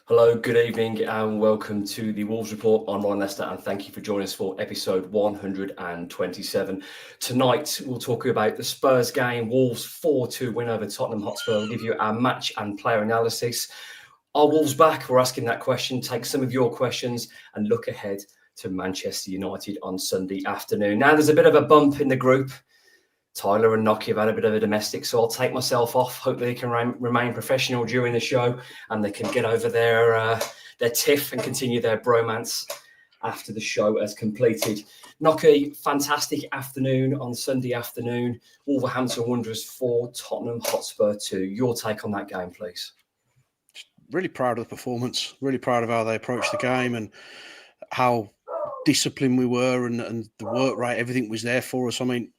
Hello, good evening, and welcome to the Wolves Report. I'm Ryan Lester, and thank you for joining us for episode 127. Tonight, we'll talk about the Spurs game, Wolves 4-2 win over Tottenham Hotspur. We'll give you our match and player analysis. Are Wolves back? We're asking that question, take some of your questions, and look ahead to Manchester United on Sunday afternoon. Now, there's a bit of a bump in the group. Tyler and Nocky have had a bit of a domestic, so I'll take myself off. Hopefully they can remain professional during the show and they can get over their tiff and continue their bromance after the show has completed. Nocky, fantastic afternoon on Sunday afternoon. Wolverhampton Wanderers 4, Tottenham Hotspur 2. Your take on that game, please. Really proud of the performance, really proud of how they approached the game and how disciplined we were and the work rate, everything was there for us. I mean,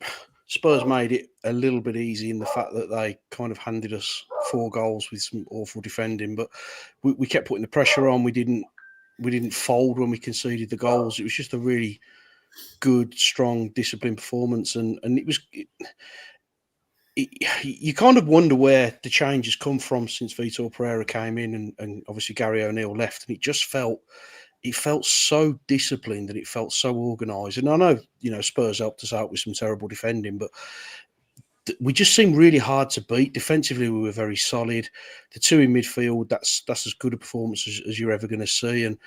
Spurs made it a little bit easy in the fact that they kind of handed us 4 goals with some awful defending, but we kept putting the pressure on. We didn't fold when we conceded the goals. It was just a really good, strong, disciplined performance, and you kind of wonder where the change has come from since Vitor Pereira came in and obviously Gary O'Neill left, and it felt so disciplined and it felt so organised. And I know, Spurs helped us out with some terrible defending, but we just seemed really hard to beat. Defensively, we were very solid. The 2 in midfield, that's as good a performance as you're ever going to see. And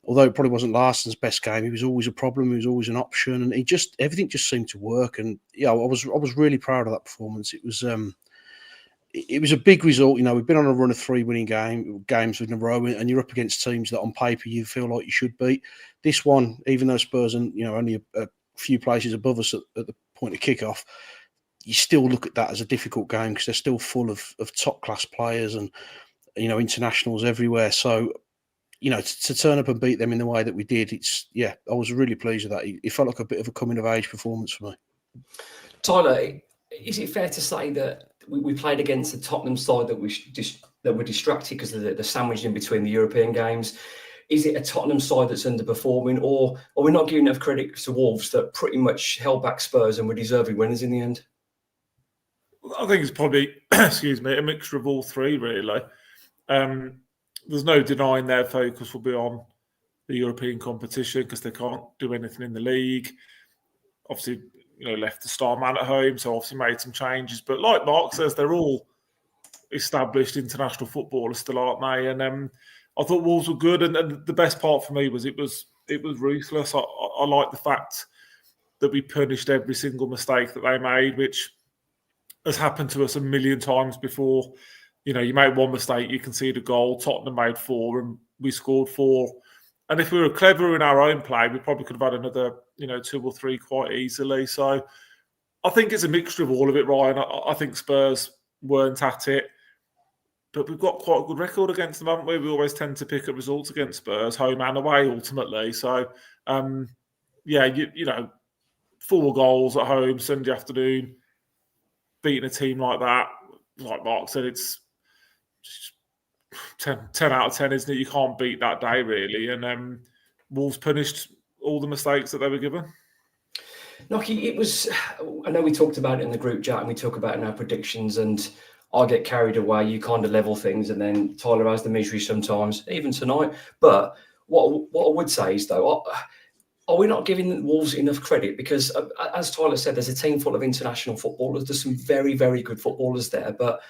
although it probably wasn't Larsson's best game, he was always a problem. He was always an option, and everything just seemed to work. And I was really proud of that performance. It was a big result. We've been on a run of 3 winning games in a row, and you're up against teams that on paper you feel like you should beat. This one, even though Spurs are only a few places above us at the point of kickoff, you still look at that as a difficult game because they're still full of top class players and internationals everywhere. So to turn up and beat them in the way that we did, I was really pleased with that. It felt like a bit of a coming of age performance for me. Tyler, is it fair to say that we played against the Tottenham side that were distracted because of the sandwich in between the European games? Is it a Tottenham side that's underperforming, or are we not giving enough credit to Wolves that pretty much held back Spurs and were deserving winners in the end? I think it's probably, a mixture of all three, really. There's no denying their focus will be on the European competition because they can't do anything in the league. Obviously, left the star man at home, so obviously made some changes. But like Mark says, they're all established international footballers still, aren't they? And I thought Wolves were good. And the best part for me was it was ruthless. I like the fact that we punished every single mistake that they made, which has happened to us a million times before. You make one mistake, you concede a goal. Tottenham made 4 and we scored 4. And if we were clever in our own play, we probably could have had another, 2 or 3 quite easily. So I think it's a mixture of all of it, Ryan. I think Spurs weren't at it, but we've got quite a good record against them, haven't we? We always tend to pick up results against Spurs, home and away, ultimately. So, 4 goals at home, Sunday afternoon, beating a team like that, like Mark said, it's 10 out of 10, isn't it? You can't beat that day, really. And Wolves punished all the mistakes that they were given. Nocky, I know we talked about it in the group chat and we talk about it in our predictions, and I get carried away. You kind of level things, and then Tyler has the misery sometimes, even tonight. But what I would say is, though, are we not giving the Wolves enough credit? Because, as Tyler said, there's a team full of international footballers. There's some very, very good footballers there. But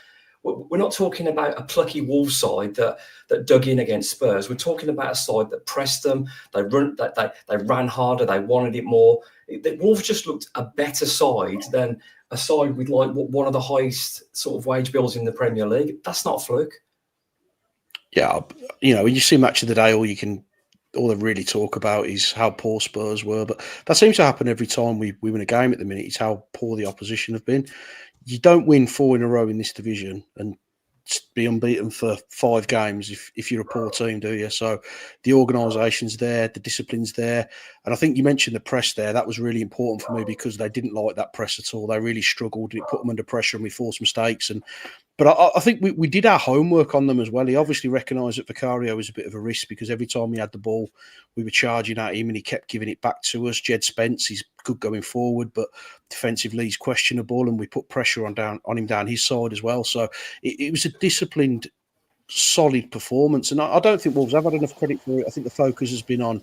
we're not talking about a plucky Wolves side that dug in against Spurs. We're talking about a side that pressed them. They ran harder. They wanted it more. The Wolves just looked a better side than a side with like one of the highest sort of wage bills in the Premier League. That's not a fluke. Yeah, when you see match of the day, all they really talk about is how poor Spurs were. But that seems to happen every time we win a game at the minute. It's how poor the opposition have been. You don't win 4 in a row in this division and be unbeaten for 5 games if you're a poor team, do you? So the organisation's there, the discipline's there. And I think you mentioned the press there. That was really important for me because they didn't like that press at all. They really struggled. It put them under pressure and we forced mistakes. But I think we did our homework on them as well. He obviously recognised that Vicario was a bit of a risk because every time he had the ball, we were charging at him and he kept giving it back to us. Jed Spence, he's good going forward, but defensively he's questionable, and we put pressure on him down his side as well. So it was a disciplined solid performance. And I don't think Wolves have had enough credit for it. I think the focus has been on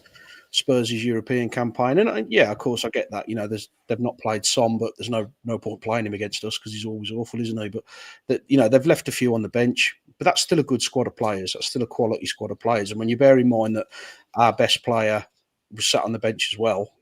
Spurs' European campaign. And yeah, of course, I get that. They've not played Son, but there's no point playing him against us because he's always awful, isn't he? But they've left a few on the bench, but that's still a good squad of players. That's still a quality squad of players. And when you bear in mind that our best player was sat on the bench as well,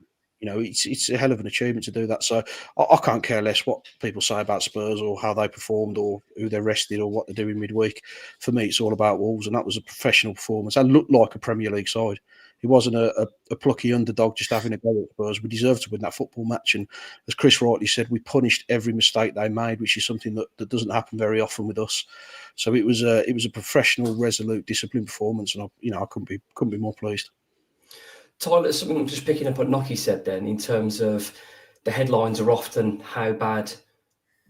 it's a hell of an achievement to do that. So I can't care less what people say about Spurs or how they performed or who they rested or what they're doing midweek. For me, it's all about Wolves, and that was a professional performance and looked like a Premier League side. It wasn't a plucky underdog just having a go at Spurs. We deserved to win that football match. And as Chris rightly said, we punished every mistake they made, which is something that doesn't happen very often with us. So it was a professional, resolute, disciplined performance, and I couldn't be more pleased. Tyler, something just picking up what Nocky said then, in terms of the headlines are often how bad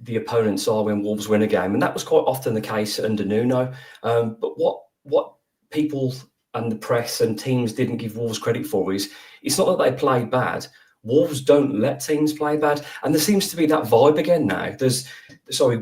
the opponents are when Wolves win a game, and that was quite often the case under Nuno. But what people and the press and teams didn't give Wolves credit for is it's not that they played bad. Wolves don't let teams play bad, and there seems to be that vibe again now.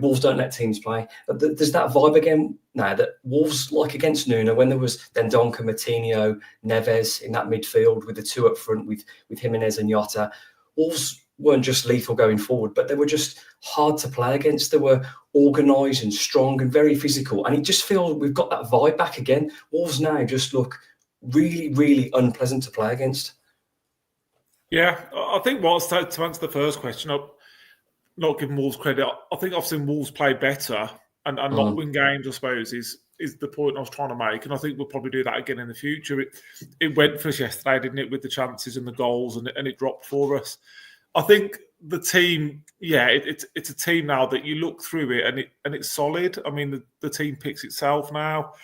Wolves don't let teams play. There's that vibe again now that Wolves, like against Nuno, when there was Dendoncker, Moutinho, Neves in that midfield with the two up front with Jimenez and Jota, Wolves weren't just lethal going forward, but they were just hard to play against. They were organised and strong and very physical, and it just feels we've got that vibe back again. Wolves now just look really, really unpleasant to play against. Yeah, I think to answer the first question, I'm not giving Wolves credit. I think I've seen Wolves play better and not win games, I suppose, is the point I was trying to make. And I think we'll probably do that again in the future. It went for us yesterday, didn't it, with the chances and the goals, and it dropped for us. I think the team, it's a team now that you look through it and it's solid. I mean, the team picks itself now.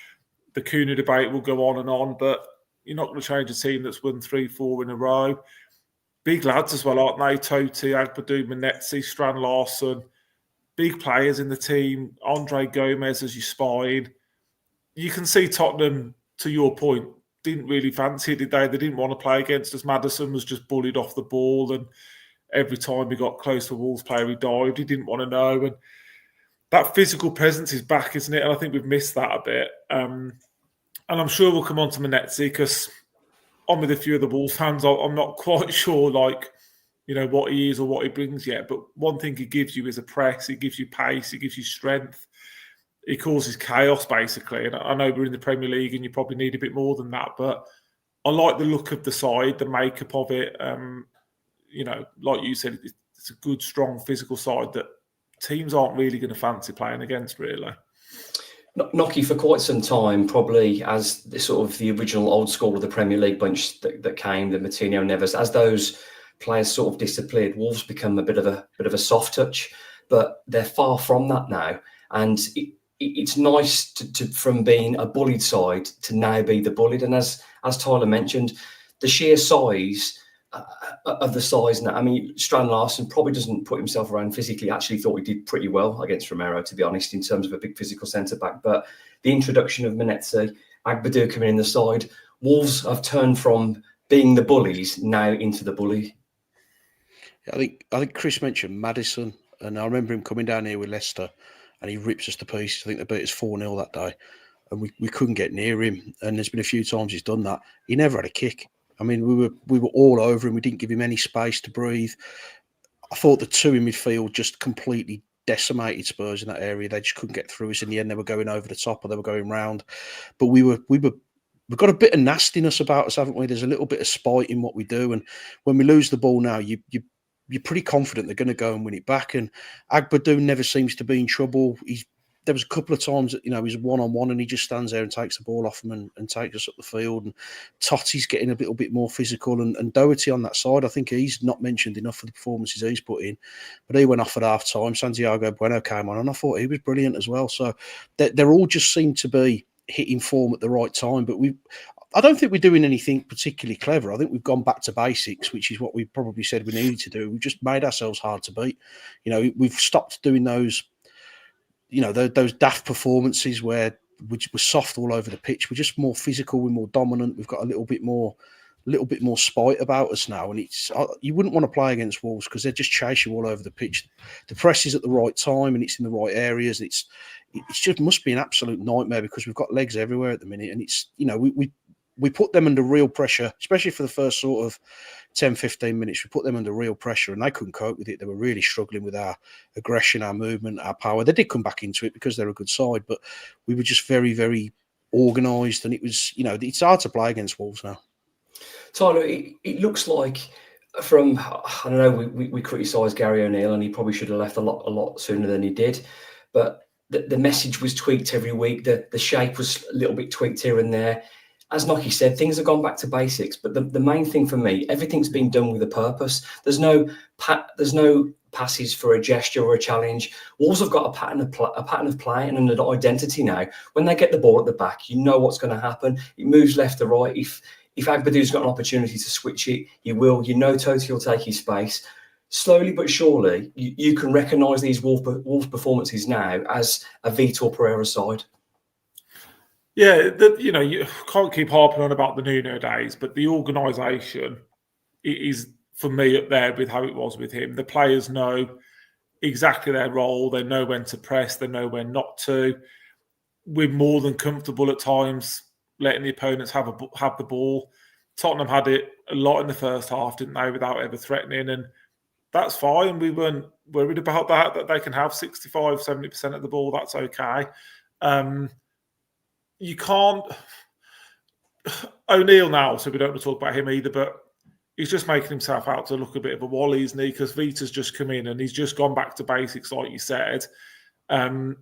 The Kuna debate will go on, but you're not going to change a team that's won 3-4 in a row. Big lads as well, aren't they? Totti, Agbadou, Manetzi, Strand Larson. Big players in the team. Andre Gomez as your spine. You can see Tottenham, to your point, didn't really fancy it, did they? They didn't want to play against us. Maddison was just bullied off the ball, and every time he got close to a Wolves player, he dived. He didn't want to know. And that physical presence is back, isn't it? And I think we've missed that a bit. And I'm sure we'll come on to Manetzi because I'm with a few of the Wolves fans. I'm not quite sure, what he is or what he brings yet. But one thing he gives you is a press. He gives you pace. He gives you strength. He causes chaos, basically. And I know we're in the Premier League and you probably need a bit more than that. But I like the look of the side, the makeup of it. Like you said, it's a good, strong physical side that teams aren't really going to fancy playing against, really. Nocky for quite some time, probably as the sort of the original old school of the Premier League bunch that came, the Moutinho, Neves, as those players sort of disappeared, Wolves become a bit of a soft touch, but they're far from that now. And it's nice to from being a bullied side to now be the bullied. And as Tyler mentioned, the sheer size of the size now. I mean, Strand Larson probably doesn't put himself around physically. Actually thought he did pretty well against Romero, to be honest, in terms of a big physical centre-back. But the introduction of Manetzi, Agbadou coming in the side, Wolves have turned from being the bullies now into the bully. I think Chris mentioned Maddison, and I remember him coming down here with Leicester and he rips us to pieces. I think they beat us 4-0 that day and we couldn't get near him. And there's been a few times he's done that. He never had a kick. I mean, we were all over him. We didn't give him any space to breathe. I thought the two in midfield just completely decimated Spurs in that area. They just couldn't get through us. In the end, they were going over the top or they were going round. But we've got a bit of nastiness about us, haven't we? There's a little bit of spite in what we do. And when we lose the ball now, you're pretty confident they're going to go and win it back. And Agbadou never seems to be in trouble. There was a couple of times that, he's one-on-one and he just stands there and takes the ball off him and takes us up the field. And Totti's getting a little bit more physical. And Doherty on that side, I think he's not mentioned enough for the performances he's put in. But he went off at half-time. Santiago Bueno came on and I thought he was brilliant as well. So they're all just seem to be hitting form at the right time. But I don't think we're doing anything particularly clever. I think we've gone back to basics, which is what we probably said we needed to do. We've just made ourselves hard to beat. We've stopped doing those daft performances where we're soft all over the pitch. We're just more physical, we're more dominant, we've got a little bit more little bit more spite about us now. And it's you wouldn't want to play against Wolves because they just chase you all over the pitch. The press is at the right time and it's in the right areas. It's just must be an absolute nightmare because we've got legs everywhere at the minute. And it's, you know, we put them under real pressure, especially for the first sort of 10, 15 minutes. We put them under real pressure and they couldn't cope with it. They were really struggling with our aggression, our movement, our power. They did come back into it because they're a good side, but we were just very, very organised. And it was, you know, it's hard to play against Wolves now. Tyler, it looks like from, I don't know, we criticised Gary O'Neill and he probably should have left a lot sooner than he did. But the message was tweaked every week. The shape was a little bit tweaked here and there. As Nocky said, things have gone back to basics. But the main thing for me, everything's been done with a purpose. There's no passes for a gesture or a challenge. Wolves have got a pattern of play and an identity now. When they get the ball at the back, you know what's going to happen. It moves left to right. If Agbadou's got an opportunity to switch it, he will. You know Totti will take his space. Slowly but surely, you can recognise these Wolves performances now as a Vitor Pereira side. Yeah, you know, you can't keep harping on about the Nuno days, but the organisation is, for me, up there with how it was with him. The players know exactly their role. They know when to press. They know when not to. We're more than comfortable at times letting the opponents have the ball. Tottenham had it a lot in the first half, didn't they, without ever threatening, and that's fine. We weren't worried about that they can have 65, 70% of the ball. That's okay. You can't... O'Neill now, so we don't want to talk about him either, but he's just making himself out to look a bit of a wally, isn't he? Because Vita's just come in and he's just gone back to basics, like you said. And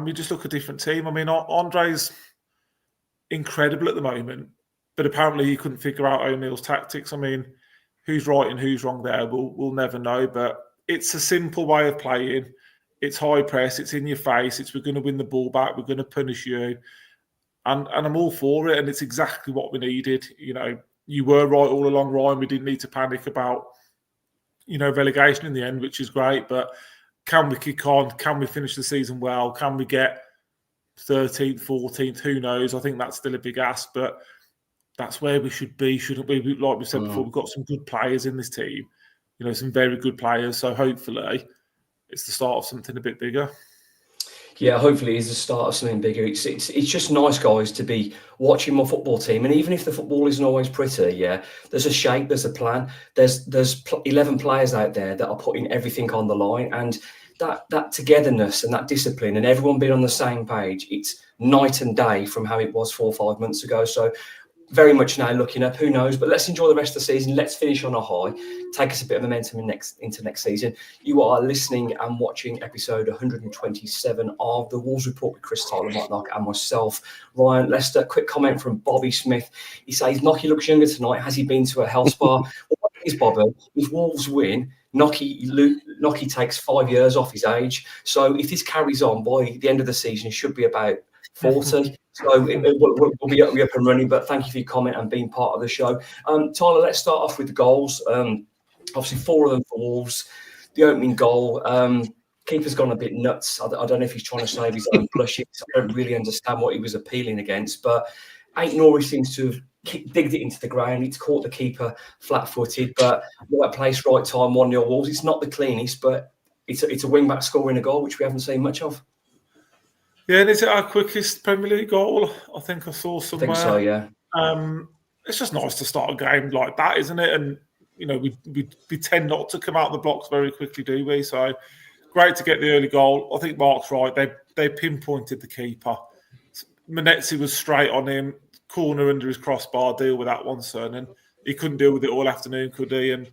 we just look a different team. I mean, Andre's incredible at the moment, but apparently he couldn't figure out O'Neill's tactics. I mean, who's right and who's wrong there, we'll never know. But it's a simple way of playing. It's high press. It's in your face. It's we're going to win the ball back. We're going to punish you. And I'm all for it. And it's exactly what we needed. You know, you were right all along, Ryan. We didn't need to panic about, you know, relegation in the end, which is great. But can we kick on? Can we finish the season well? Can we get 13th, 14th? Who knows? I think that's still a big ask. But that's where we should be, shouldn't we? Like we said before, we've got some good players in this team. You know, some very good players. So hopefully it's the start of something a bit bigger. Yeah, hopefully it's the start of something bigger. It's just nice, guys, to be watching my football team. And even if the football isn't always pretty, yeah, there's a shape, there's a plan. There's 11 players out there that are putting everything on the line. And that togetherness and that discipline and everyone being on the same page, it's night and day from how it was 4 or 5 months ago. So very much now looking up, who knows? But let's enjoy the rest of the season. Let's finish on a high. Take us a bit of momentum into next season. You are listening and watching episode 127 of the Wolves Report with Chris Tyler, Mike Knock, and myself, Ryan Lester. Quick comment from Bobby Smith. He says, Nocky looks younger tonight. Has he been to a health spa? What is Bobby? If Wolves win, Nocky takes 5 years off his age. So if this carries on, by the end of the season, it should be about 40. So we'll be up and running. But thank you for your comment and being part of the show. Tyler, let's start off with the goals. Obviously, 4 of them for Wolves. The opening goal, keeper's gone a bit nuts. I don't know if he's trying to save his own blushes. I don't really understand what he was appealing against. But Aït-Nouri seems to have digged it into the ground. It's caught the keeper flat-footed. But right place, right time, 1-0 Wolves. It's not the cleanest, but it's a wing-back scoring a goal, which we haven't seen much of. Yeah, and is it our quickest Premier League goal? I think I saw somewhere. I think so, yeah. It's just nice to start a game like that, isn't it? And, you know, we tend not to come out of the blocks very quickly, do we? So, great to get the early goal. I think Mark's right. They pinpointed the keeper. Manetzi was straight on him, corner under his crossbar, deal with that one, son. And he couldn't deal with it all afternoon, could he? And,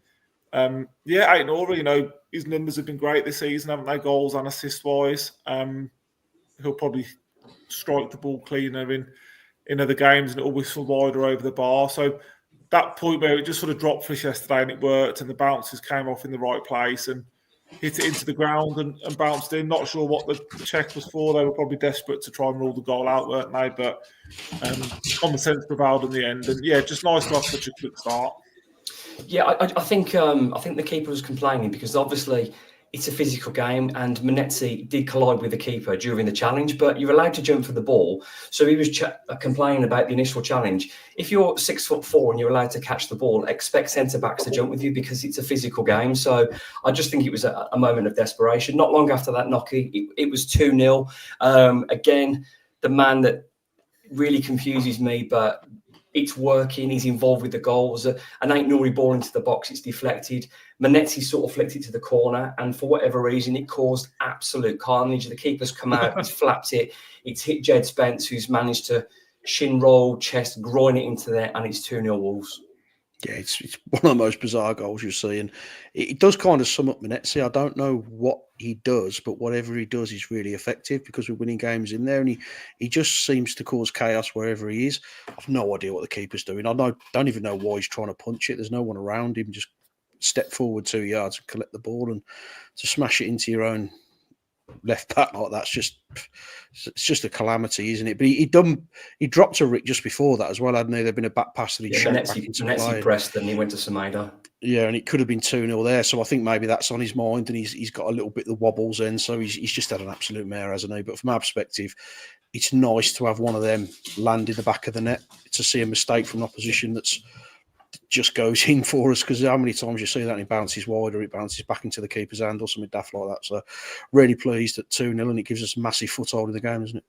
yeah, Aït-Nouri, you know, his numbers have been great this season, haven't they, goals and assist-wise? He'll probably strike the ball cleaner in other games and it'll whistle wider over the bar. So that point where it just sort of dropped for us yesterday and it worked and the bounces came off in the right place and hit it into the ground and bounced in. Not sure what the check was for. They were probably desperate to try and rule the goal out, weren't they? But common sense prevailed in the end. And yeah, just nice to have such a quick start. Yeah, I think the keeper was complaining because obviously it's a physical game, and Manetzi did collide with the keeper during the challenge, but you're allowed to jump for the ball. So he was complaining about the initial challenge. If you're 6'4" and you're allowed to catch the ball, expect centre-backs to jump with you because it's a physical game. So I just think it was a moment of desperation. Not long after that knocky, it was 2-0. Again, the man that really confuses me, but it's working. He's involved with the goals. An Ait-Nouri ball into the box, it's deflected. Manetzi sort of flicked it to the corner, and for whatever reason, it caused absolute carnage. The keeper's come out, he's flapped it. It's hit Jed Spence, who's managed to shin roll, chest, groin it into there, and it's 2-0 Wolves. Yeah, it's one of the most bizarre goals you see, and it does kind of sum up Manetzi. I don't know what he does, but whatever he does is really effective because we're winning games in there, and he just seems to cause chaos wherever he is. I've no idea what the keeper's doing. I don't even know why he's trying to punch it. There's no one around him. Just step forward 2 yards and collect the ball, and to smash it into your own left back like that's just a calamity, isn't it? But he dropped a Rick just before that as well, hadn't he? There'd been a back pass that he shot back into play. Pressed, and he went to Semedo. Yeah, and it could have been 2-0 there. So I think maybe that's on his mind, and he's got a little bit of the wobbles in. So he's just had an absolute mare, hasn't he? But from our perspective, it's nice to have one of them land in the back of the net, to see a mistake from opposition that's just goes in for us, because how many times you see that and it bounces wide or it bounces back into the keeper's hand or something daft like that. So really pleased at 2-0, and it gives us a massive foothold in the game, isn't it?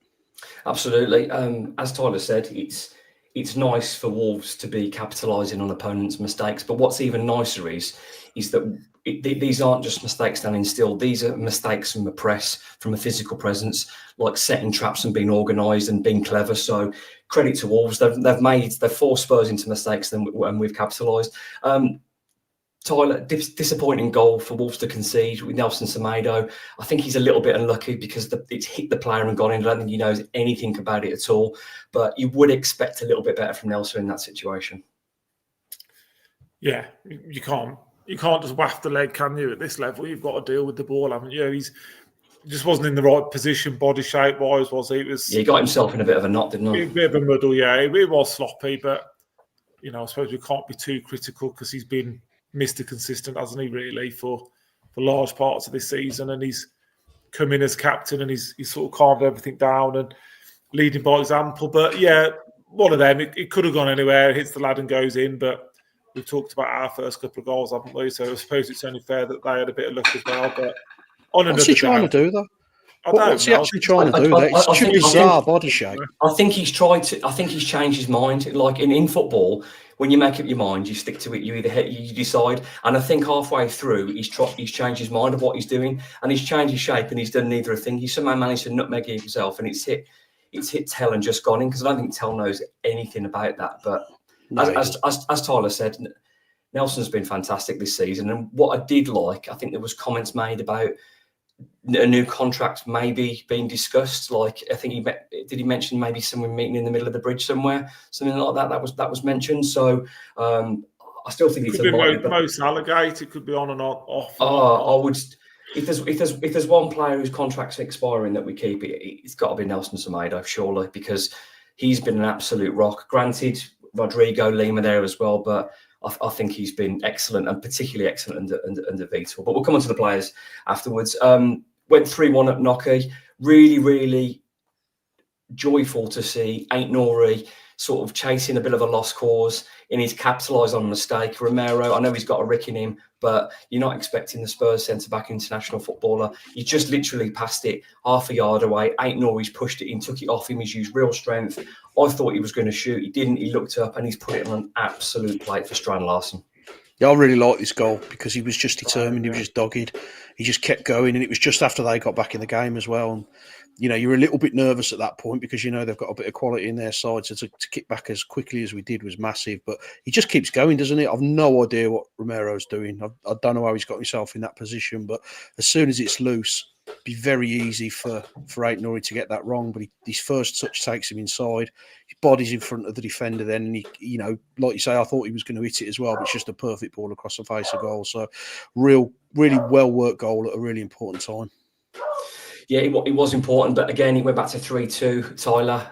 Absolutely. As Tyler said, it's nice for Wolves to be capitalising on opponents' mistakes, but what's even nicer is that these aren't just mistakes standing still. These are mistakes from the press, from a physical presence, like setting traps and being organised and being clever. So credit to Wolves. They've forced Spurs into mistakes and we've capitalised. Tyler, disappointing goal for Wolves to concede with Nelson Semedo. I think he's a little bit unlucky because it's hit the player and gone in. I don't think he knows anything about it at all. But you would expect a little bit better from Nelson in that situation. Yeah, you can't just waft the leg, can you? At this level, you've got to deal with the ball, haven't you? He just wasn't in the right position, body shape wise, was he? He got himself in a bit of a knot, didn't he? A bit of a muddle, yeah. It was sloppy, but I suppose we can't be too critical because he's been Mr. Consistent, hasn't he? Really, for large parts of this season, and he's come in as captain and he's sort of calmed everything down and leading by example. But yeah, one of them. It could have gone anywhere. It hits the lad and goes in, but we've talked about our first couple of goals, haven't we? So I suppose it's only fair that they had a bit of luck as well. But what's he trying to do, though? What's he actually trying to do? It's such a bizarre body shape. I think he's changed his mind. Like in football, when you make up your mind, you stick to it. You decide. And I think halfway through, he's changed his mind of what he's doing, and he's changed his shape, and he's done neither a thing. He somehow managed to nutmeg it himself, and it's hit Tell and just gone in, because I don't think Tell knows anything about that. But as Tyler said, Nelson's been fantastic this season. And what I did like, I think there was comments made about a new contract maybe being discussed. Like, I think he mention maybe someone meeting in the middle of the bridge somewhere, something like that. That was mentioned. So I still think it's most allegate. It could be on and off. I would. If there's one player whose contract's expiring that we keep, it's got to be Nelson Semedo, surely, because he's been an absolute rock. Granted, Rodrigo Lima there as well, but I think he's been excellent, and particularly excellent under Vitor. But we'll come on to the players afterwards. Went 3-1 at Nocky. Really, really joyful to see Ait-Nouri sort of chasing a bit of a lost cause, and he's capitalised on a mistake. Romero, I know he's got a rick in him, but you're not expecting the Spurs centre-back international footballer. He just literally passed it half a yard away. Ait-Nouri's pushed it in, took it off him. He's used real strength. I thought he was going to shoot. He didn't. He looked up and he's put it on an absolute plate for Strand Larsen. Yeah, I really like this goal because he was just determined. He was just dogged. He just kept going, and it was just after they got back in the game as well. And, you're a little bit nervous at that point because they've got a bit of quality in their side. So to kick back as quickly as we did was massive. But he just keeps going, doesn't he? I've no idea what Romero's doing. I don't know how he's got himself in that position. But as soon as it's loose, it'd be very easy for Ait-Nouri to get that wrong. But his first touch takes him inside. His body's in front of the defender then. And he, like you say, I thought he was going to hit it as well. But it's just a perfect ball across the face of goal. So really well-worked goal at a really important time. Yeah, it was important, but again, it went back to 3-2, Tyler.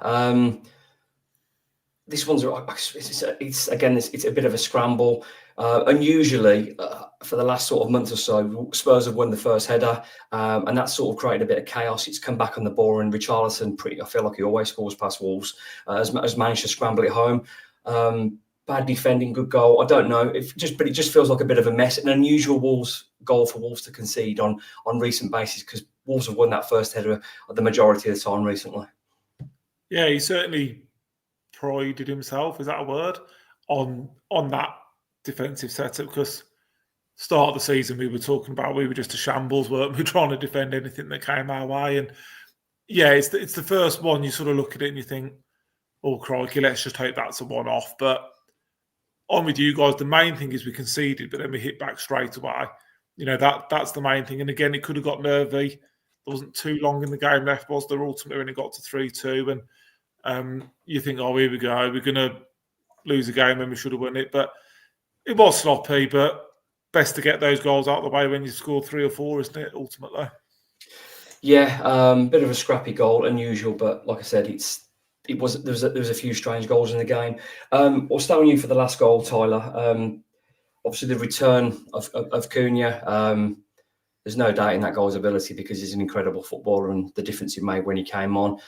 this one's it's again it's a bit of a scramble. Unusually, for the last sort of month or so, Spurs have won the first header, and that's sort of created a bit of chaos. It's come back on the ball, and Richarlison, I feel like he always scores past Wolves, has managed to scramble it home. Bad defending, good goal. I don't know. But it just feels like a bit of a mess. An unusual goal for Wolves to concede on recent basis, because Wolves have won that first header the majority of the time recently. Yeah, he certainly prided himself, is that a word, on that defensive setup, because start of the season we were talking about we were just a shambles, weren't we, trying to defend anything that came our way. And yeah, it's the first one, you sort of look at it and you think, oh crikey, let's just hope that's a one-off. But I'm with you guys, the main thing is we conceded, but then we hit back straight away. You know, that's the main thing. And again, it could have got nervy. There wasn't too long in the game left, was there? Ultimately, when it got to 3-2, and you think, oh, here we go, we're going to lose a game when we should have won it. But it was sloppy, but best to get those goals out of the way when you score 3 or 4, isn't it, ultimately? Yeah, bit of a scrappy goal, unusual, but like I said, there was a few strange goals in the game. I'll start on you for the last goal, Tyler. Obviously, the return of Cunha. There's no doubt in that goal's ability, because he's an incredible footballer, and the difference he made when he came on.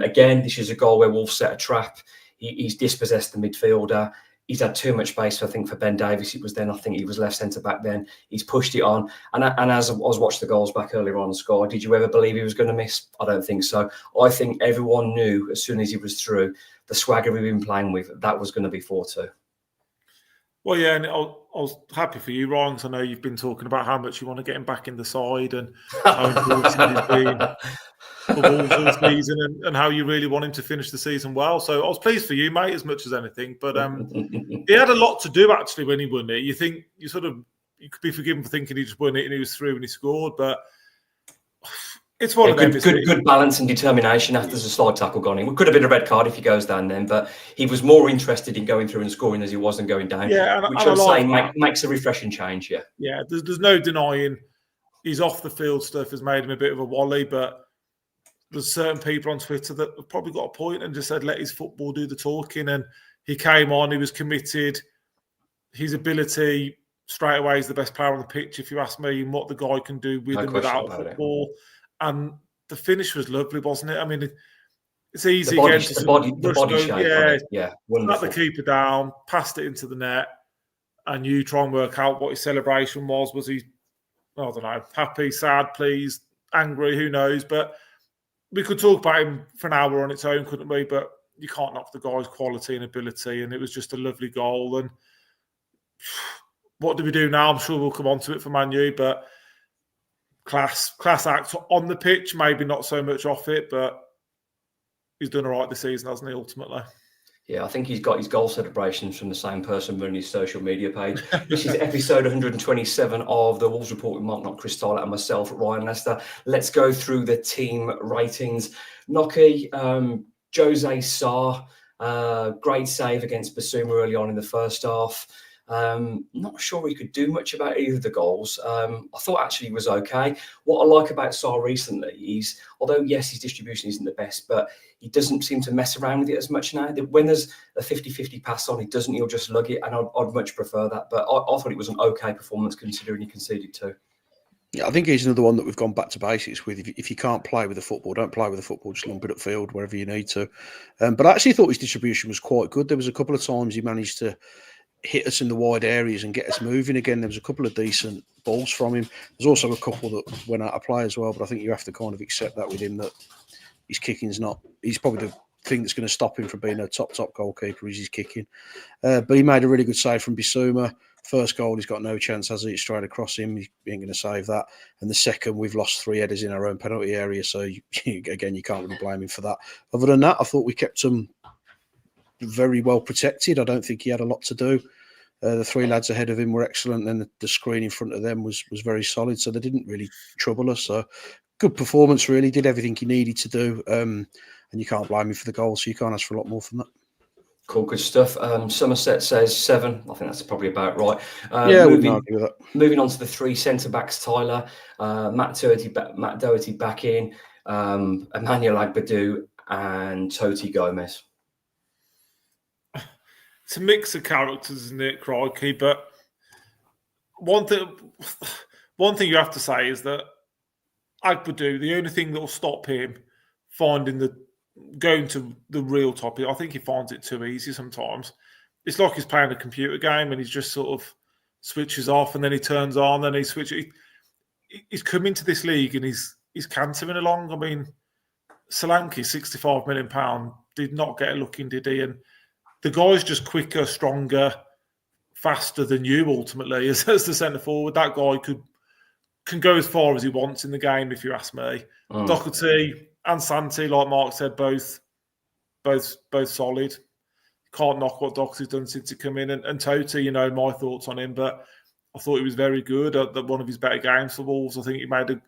Again, this is a goal where Wolves set a trap. He's dispossessed the midfielder. He's had too much space, I think, for Ben Davies. It was then, I think he was left centre back then. He's pushed it on. And as I was watching the goals back earlier on Sky, did you ever believe he was going to miss? I don't think so. I think everyone knew as soon as he was through, the swagger we've been playing with, that was going to be 4-2. Well, yeah, and I was happy for you, Ryan, because I know you've been talking about how much you want to get him back in the side and how important he's been for Wolves all season, and how you really want him to finish the season well. So I was pleased for you, mate, as much as anything. But he had a lot to do, actually, when he won it. You think you could be forgiven for thinking he just won it and he was through and he scored, but it's one of them. Good balance and determination after there's a slide tackle gone in. It could have been a red card if he goes down then, but he was more interested in going through and scoring as he wasn't going down. Yeah, which I'm saying makes a refreshing change. Yeah, yeah. There's no denying his off the field stuff has made him a bit of a wally, but there's certain people on Twitter that have probably got a point and just said let his football do the talking. And he came on, he was committed. His ability straight away is the best player on the pitch, if you ask me, and what the guy can do with and without football. And the finish was lovely, wasn't it? I mean, it's easy again to the body shape. Yeah, wonderful. Let the keeper down, passed it into the net, and you try and work out what his celebration was. Was he, I don't know, happy, sad, pleased, angry? Who knows? But we could talk about him for an hour on its own, couldn't we? But you can't knock the guy's quality and ability, and it was just a lovely goal. And what do we do now? I'm sure we'll come on to it for Man U, but class act on the pitch, maybe not so much off it, but he's done all right this season, hasn't he, ultimately? Yeah, I think he's got his goal celebrations from the same person running his social media page. This is episode 127 of the Wolves Report with Mark, not Chris Tyler, and myself, Ryan Lester. Let's go through the team ratings. Noki, Jose Sarr, great save against Basuma early on in the first half. Not sure he could do much about either of the goals. I thought actually he was okay. What I like about Sarr recently is, although yes, his distribution isn't the best, but he doesn't seem to mess around with it as much now. When there's a 50-50 pass on, he'll just lug it, and I'd much prefer that. But I thought it was an okay performance considering he conceded 2. Yeah, I think he's another one that we've gone back to basics with. If you can't play with the football, don't play with the football, just lump it upfield wherever you need to. But I actually thought his distribution was quite good. There was a couple of times he managed to hit us in the wide areas and get us moving again. There was a couple of decent balls from him. There's also a couple that went out of play as well, but I think you have to kind of accept that with him, that his kicking's not... He's probably the thing that's going to stop him from being a top goalkeeper is his kicking. But he made a really good save from Bissouma. First goal, he's got no chance, has he? It's straight across him. He ain't going to save that. And the second, we've lost 3 headers in our own penalty area. So, again, you can't really blame him for that. Other than that, I thought we kept him very well protected. I don't think he had a lot to do. The 3 lads ahead of him were excellent, and the screen in front of them was very solid. So they didn't really trouble us. So good performance, really. Did everything he needed to do. And you can't blame him for the goal. So you can't ask for a lot more than that. Cool, good stuff. Somerset says 7. I think that's probably about right. Yeah, I wouldn't argue with that. Moving on to the 3 centre-backs, Tyler. Matt Doherty back in. Emmanuel Agbadou and Toti Gomez. it's a mix of characters, isn't it, crikey? But one thing you have to say is that Agbadou, the only thing that will stop him going to the real top, I think he finds it too easy sometimes. It's like he's playing a computer game and he's just sort of switches off and then he turns on, then he switches. He's come into this league and he's cantering along. I mean, Solanke, £65 million, did not get a look in, did he? And the guy's just quicker, stronger, faster than you ultimately as the centre forward. That guy can go as far as he wants in the game, if you ask me. Doherty and Santi, like Mark said, both solid. Can't knock what Doherty's done since he come in. And Totti, my thoughts on him, but I thought he was very good at one of his better games for Wolves. I think he made a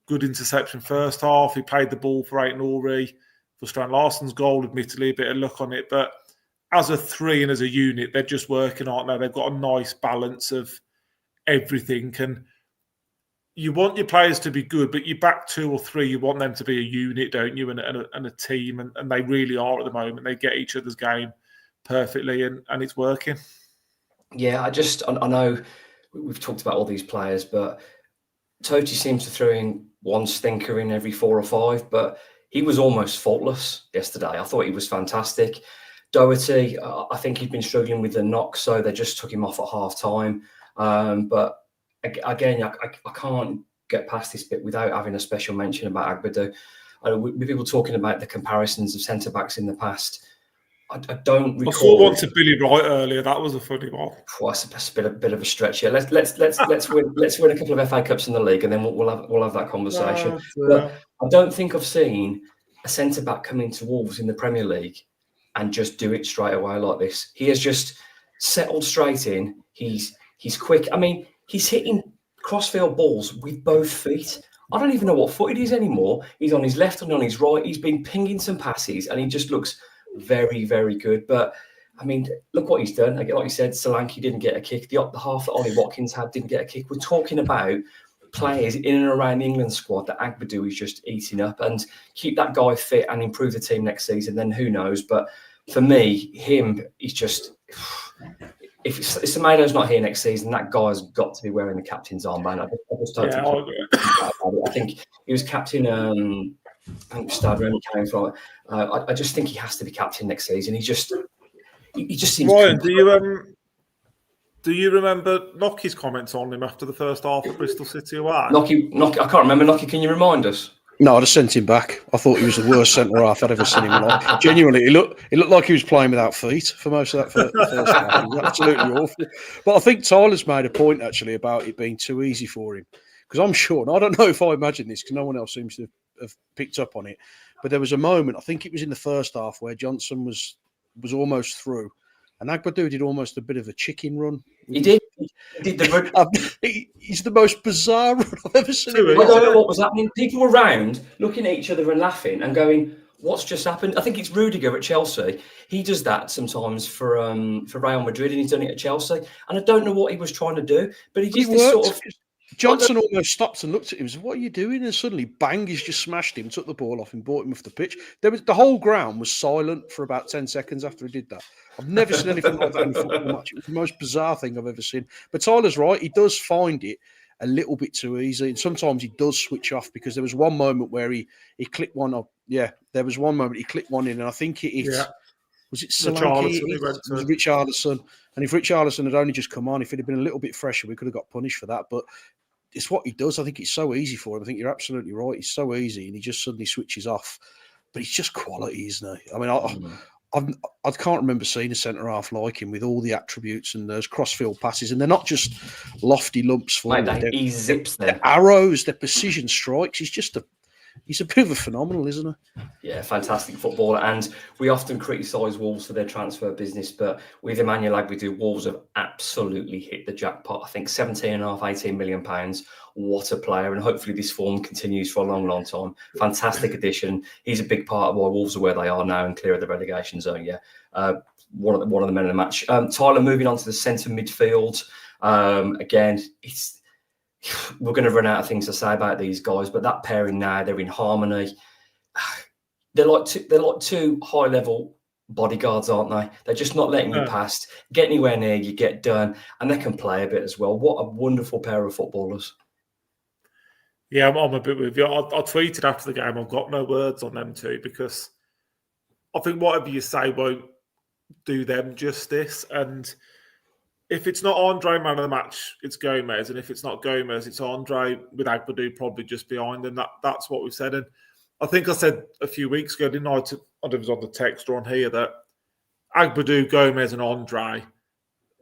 good interception first half. He played the ball for Ait-Nouri for Strand Larsen's goal, admittedly, a bit of luck on it. But as a three and as a unit, they're just working, aren't they? They've got a nice balance of everything. And you want your players to be good, but you back two or three, you want them to be a unit, don't you? And a team. And they really are at the moment. They get each other's game perfectly and it's working. Yeah, I know we've talked about all these players, but Totti seems to throw in one stinker in every 4 or 5, but he was almost faultless yesterday. I thought he was fantastic. Doherty, I think he'd been struggling with the knock, so they just took him off at half time. But again, I can't get past this bit without having a special mention about Agbadou. With people talking about the comparisons of centre-backs in the past, I don't recall. I saw one to Billy Wright earlier. That was a funny one. It's a bit of a stretch here. Let's win a couple of FA Cups in the league, and then we'll have that conversation. But I don't think I've seen a centre back come into Wolves in the Premier League and just do it straight away like this. He has just settled straight in. He's quick. I mean, he's hitting crossfield balls with both feet. I don't even know what foot it is anymore. He's on his left and on his right. He's been pinging some passes, and he just looks very, very good. But I mean, look what he's done. Like you said, Solanke didn't get a kick. The half that Ollie Watkins had didn't get a kick. We're talking about players in and around the England squad that Agbadou is just eating up, and keep that guy fit and improve the team next season, then who knows. But for me, he's just, if Semedo's not here next season, that guy's got to be wearing the captain's armband. I think he was captain. I think Stade Rennes came from. I just think he has to be captain next season. He just seems. Ryan, do you remember Noki's comments on him after the first half at Bristol City away? Noki, I can't remember. Noki, can you remind us? No, I'd have sent him back. I thought he was the worst centre half I'd ever seen him like. Genuinely, he looked like he was playing without feet for most of that first half. It was absolutely awful. But I think Tyler's made a point actually about it being too easy for him, because I'm sure, and I don't know if I imagine this because no one else seems to have picked up on it, but there was a moment, I think it was in the first half, where Johnson was almost through, and Agbadou did almost a bit of a chicken run. He did the run. He's the most bizarre run I've ever seen. I don't know what was happening. People were around looking at each other and laughing and going, "What's just happened?" I think it's Rudiger at Chelsea. He does that sometimes for Real Madrid, and he's done it at Chelsea. And I don't know what he was trying to do, but he just this sort of. Johnson almost stopped and looked at him and said, "What are you doing?" And suddenly, bang, he's just smashed him, took the ball off and brought him off the pitch. The whole ground was silent for about 10 seconds after he did that. I've never seen anything like that in a football match. It was the most bizarre thing I've ever seen. But Tyler's right. He does find it a little bit too easy. And sometimes he does switch off, because there was one moment where he clicked one up. Yeah, there was one moment he clicked one in, and I think it hit. Yeah. Was it Solanke? It was Richarlison. And if Richarlison had only just come on, if it had been a little bit fresher, we could have got punished for that. But it's what he does. I think it's so easy for him. I think you're absolutely right. It's so easy, and he just suddenly switches off. But he's just quality, isn't he? I mean, I can't remember seeing a centre half like him with all the attributes and those crossfield passes, and they're not just lofty lumps for him. He zips them. They're arrows, they're precision strikes. He's a bit of a phenomenal, isn't he? Yeah, fantastic footballer. And we often criticise Wolves for their transfer business, but with Emmanuel Agbadou, Wolves have absolutely hit the jackpot. I think 18 million pounds. What a player. And hopefully this form continues for a long, long time. Fantastic addition. He's a big part of why Wolves are where they are now and clear of the relegation zone. Yeah, one of the men of the match. Tyler, moving on to the centre midfield. Again, we're going to run out of things to say about these guys, but that pairing now, they're in harmony. They're like two high-level bodyguards, aren't they? They're just not letting you No. past, get anywhere near, you get done, and they can play a bit as well. What a wonderful pair of footballers. Yeah, I'm a bit with you. I tweeted after the game, I've got no words on them two, because I think whatever you say won't do them justice. And if it's not Andre man of the match, it's Gomez. And if it's not Gomez, it's Andre, with Agbadou probably just behind him. That's what we've said. And I think I said a few weeks ago, didn't I? I don't know if it was on the text or on here, that Agbadou, Gomez and Andre,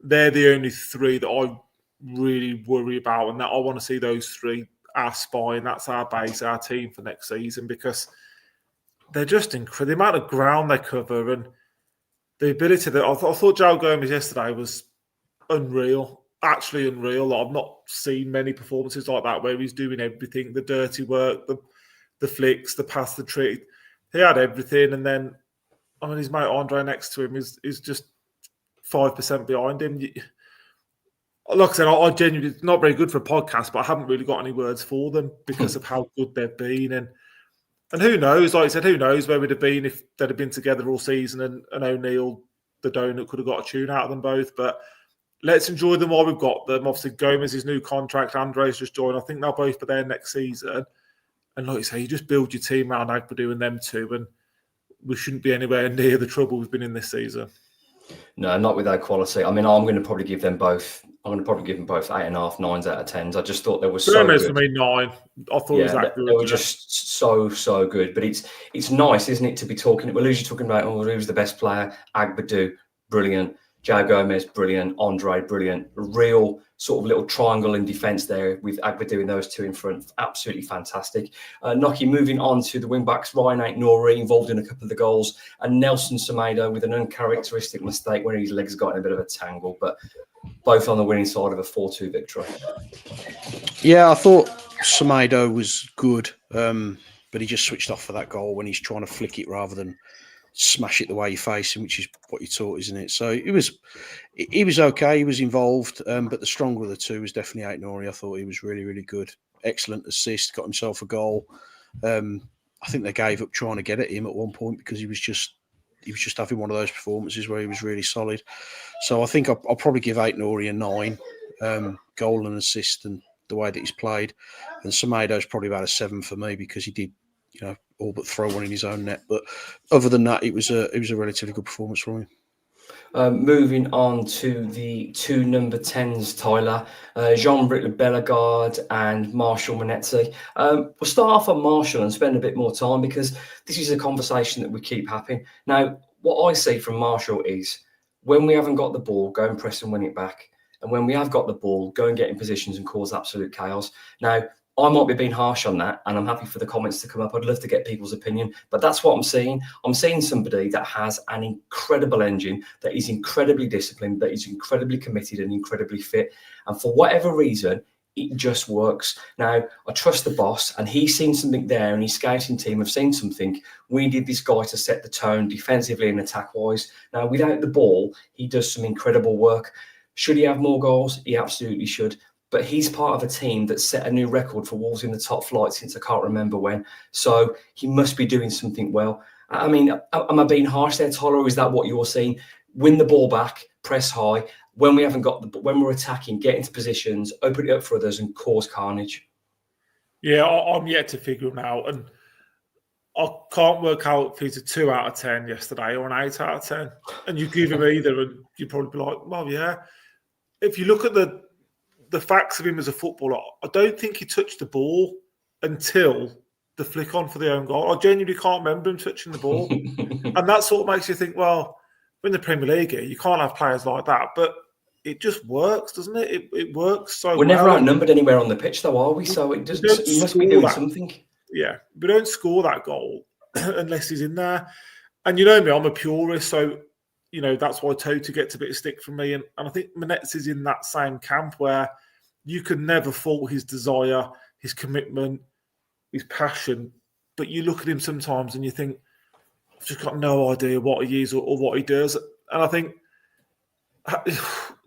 they're the only three that I really worry about, and that I want to see those three, our spine, that's our base, our team for next season, because they're just incredible. The amount of ground they cover and the ability that I thought João Gomez yesterday was unreal, actually unreal. I've not seen many performances like that where he's doing everything, the dirty work, the flicks, the pass, the trick. He had everything, and then his mate Andre next to him is just 5% behind him. Like I said, I genuinely, it's not very good for a podcast, but I haven't really got any words for them because of how good they've been. And who knows, like I said, who knows where we'd have been if they'd have been together all season and O'Neill, the donut, could have got a tune out of them both. But let's enjoy them while we've got them. Obviously, Gomez's new contract, Andre's just joined. I think they'll both be there next season. And like you say, you just build your team around Agbadou and them two, and we shouldn't be anywhere near the trouble we've been in this season. No, not with that quality. I mean, I'm going to probably give them both. I'm going to probably give them both 8.5, 9s out of 10s. I just thought they were so good. For me, 9. I thought it was that good. They were just so good. But it's nice, isn't it, to be talking. Well, who's you talking about? Oh, who's the best player? Agbadou, brilliant. João Gomez, brilliant. Andre, brilliant. A real sort of little triangle in defence there with Agbadou and those two in front. Absolutely fantastic. Noki, moving on to the wing-backs. Ryan Aït-Nouri involved in a couple of the goals. And Nelson Semedo with an uncharacteristic mistake where his legs got in a bit of a tangle. But both on the winning side of a 4-2 victory. Yeah, I thought Semedo was good, but he just switched off for that goal when he's trying to flick it rather than smash it the way you face him, which is what you're taught, isn't it? So he was okay. He was involved, but the stronger of the two was definitely Aït-Nouri. I thought he was really, really good. Excellent assist, got himself a goal. I think they gave up trying to get at him at one point because he was just having one of those performances where he was really solid. So I think I'll probably give Aït-Nouri a 9, goal and assist and the way that he's played. And Semedo's probably about a 7 for me because he did, all but throw one in his own net. But other than that, it was a relatively good performance from him. Moving on to the two number 10s, Tyler, Jean-Brick Bellegarde and Marshall Manetzi. We'll start off on Marshall and spend a bit more time because this is a conversation that we keep having. Now, what I see from Marshall is when we haven't got the ball, go and press and win it back. And when we have got the ball, go and get in positions and cause absolute chaos. Now, I might be being harsh on that, and I'm happy for the comments to come up. I'd love to get people's opinion, but that's what I'm seeing. I'm seeing somebody that has an incredible engine, that is incredibly disciplined, that is incredibly committed and incredibly fit. And for whatever reason, it just works. Now, I trust the boss, and he's seen something there, and his scouting team have seen something. We need this guy to set the tone defensively and attack-wise. Now, without the ball, he does some incredible work. Should he have more goals? He absolutely should. But he's part of a team that set a new record for Wolves in the top flight since I can't remember when. So he must be doing something well. I mean, am I being harsh there, Tyler, or is that what you're seeing? Win the ball back, press high. When we haven't got when we're attacking, get into positions, open it up for others and cause carnage. Yeah, I'm yet to figure him out. And I can't work out if he's a 2 out of 10 yesterday or an 8 out of 10. And you give him either and you'd probably be like, well, yeah. If you look at the facts of him as a footballer, I don't think he touched the ball until the flick on for the own goal. I genuinely can't remember him touching the ball. And that sort of makes you think, well, we're in the Premier League here, you can't have players like that. But it just works, doesn't it? It works so well. We're never outnumbered anywhere on the pitch, though, are we? So it doesn't. He must be doing something. Yeah, we don't score that goal unless he's in there. And you know me, I'm a purist, so that's why Toto gets a bit of stick from me. And I think Manetzi's in that same camp where you can never fault his desire, his commitment, his passion. But you look at him sometimes and you think, I've just got no idea what he is or what he does. And I think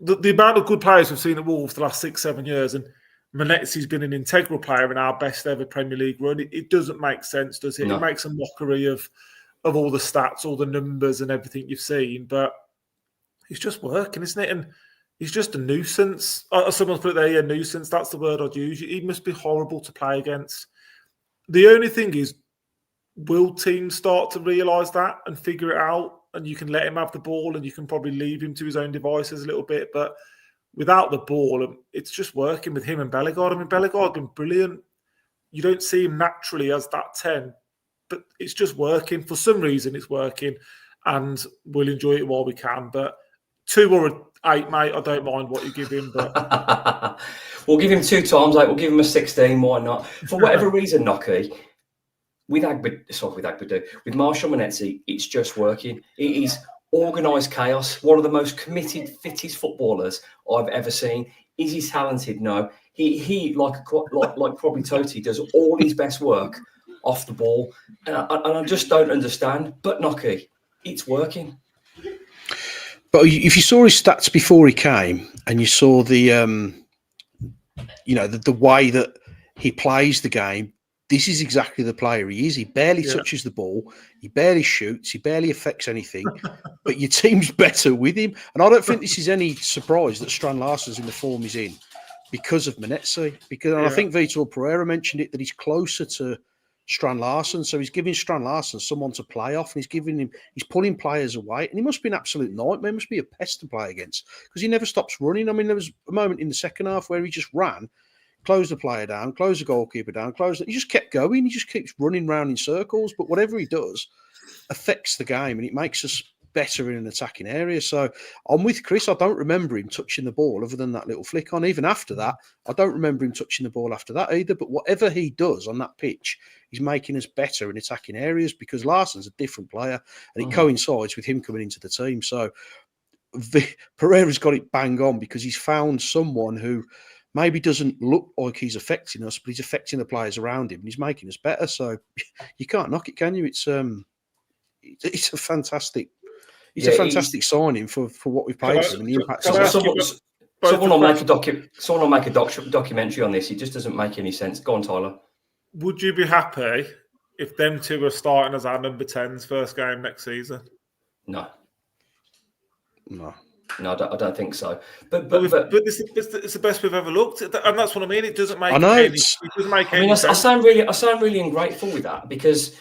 the amount of good players we've seen at Wolves the last 6-7 years, and Manetzi's been an integral player in our best ever Premier League run. It doesn't make sense, does it? No. It makes a mockery of of all the stats, all the numbers and everything you've seen, but he's just working, isn't it? And he's just a nuisance. Someone's put it there, yeah, nuisance. That's the word I'd use. He must be horrible to play against. The only thing is, will teams start to realise that and figure it out? And you can let him have the ball and you can probably leave him to his own devices a little bit. But without the ball, it's just working with him and Bellegarde. I mean, Bellegarde's been brilliant. You don't see him naturally as that 10, but it's just working. For some reason, it's working, and we'll enjoy it while we can. But 2 or an 8, mate, I don't mind what you give him. But we'll give him 2 times 8. We'll give him a 16. Why not? For whatever reason, Nocky, with Marshall Manetzi, it's just working. It is organised chaos. One of the most committed, fittest footballers I've ever seen. Is he talented? No. He like probably Totti, does all his best work off the ball, and I just don't understand. But Nocky, it's working. But if you saw his stats before he came, and you saw the way that he plays the game, this is exactly the player he is. He barely touches the ball, he barely shoots, he barely affects anything. But your team's better with him, and I don't think this is any surprise that Strand Larsen's in the form he's in because of Manetzi. Because I think Vitor Pereira mentioned it, that he's closer to Strand Larsen, so he's giving Strand Larsen someone to play off, and he's pulling players away, and he must be an absolute nightmare. He must be a pest to play against because he never stops running. I mean, there was a moment in the second half where he just ran, closed the player down, closed the goalkeeper down, he just kept going. He just keeps running round in circles, but whatever he does affects the game, and it makes us better in an attacking area. So I'm with Chris. I don't remember him touching the ball other than that little flick on. Even after that, I don't remember him touching the ball after that either. But whatever he does on that pitch, he's making us better in attacking areas because Larsen's a different player, and it coincides with him coming into the team. So Pereira's got it bang on because he's found someone who maybe doesn't look like he's affecting us, but he's affecting the players around him, and he's making us better. So you can't knock it, can you? It's a fantastic. It's a fantastic signing for what we've paid for him and the impact. Someone will make a documentary on this. It just doesn't make any sense. Go on, Tyler. Would you be happy if them 2 are starting as our number 10s first game next season? No, I don't think so. But it's the best we've ever looked at, and that's what I mean. It doesn't make. I sound really ungrateful with that because.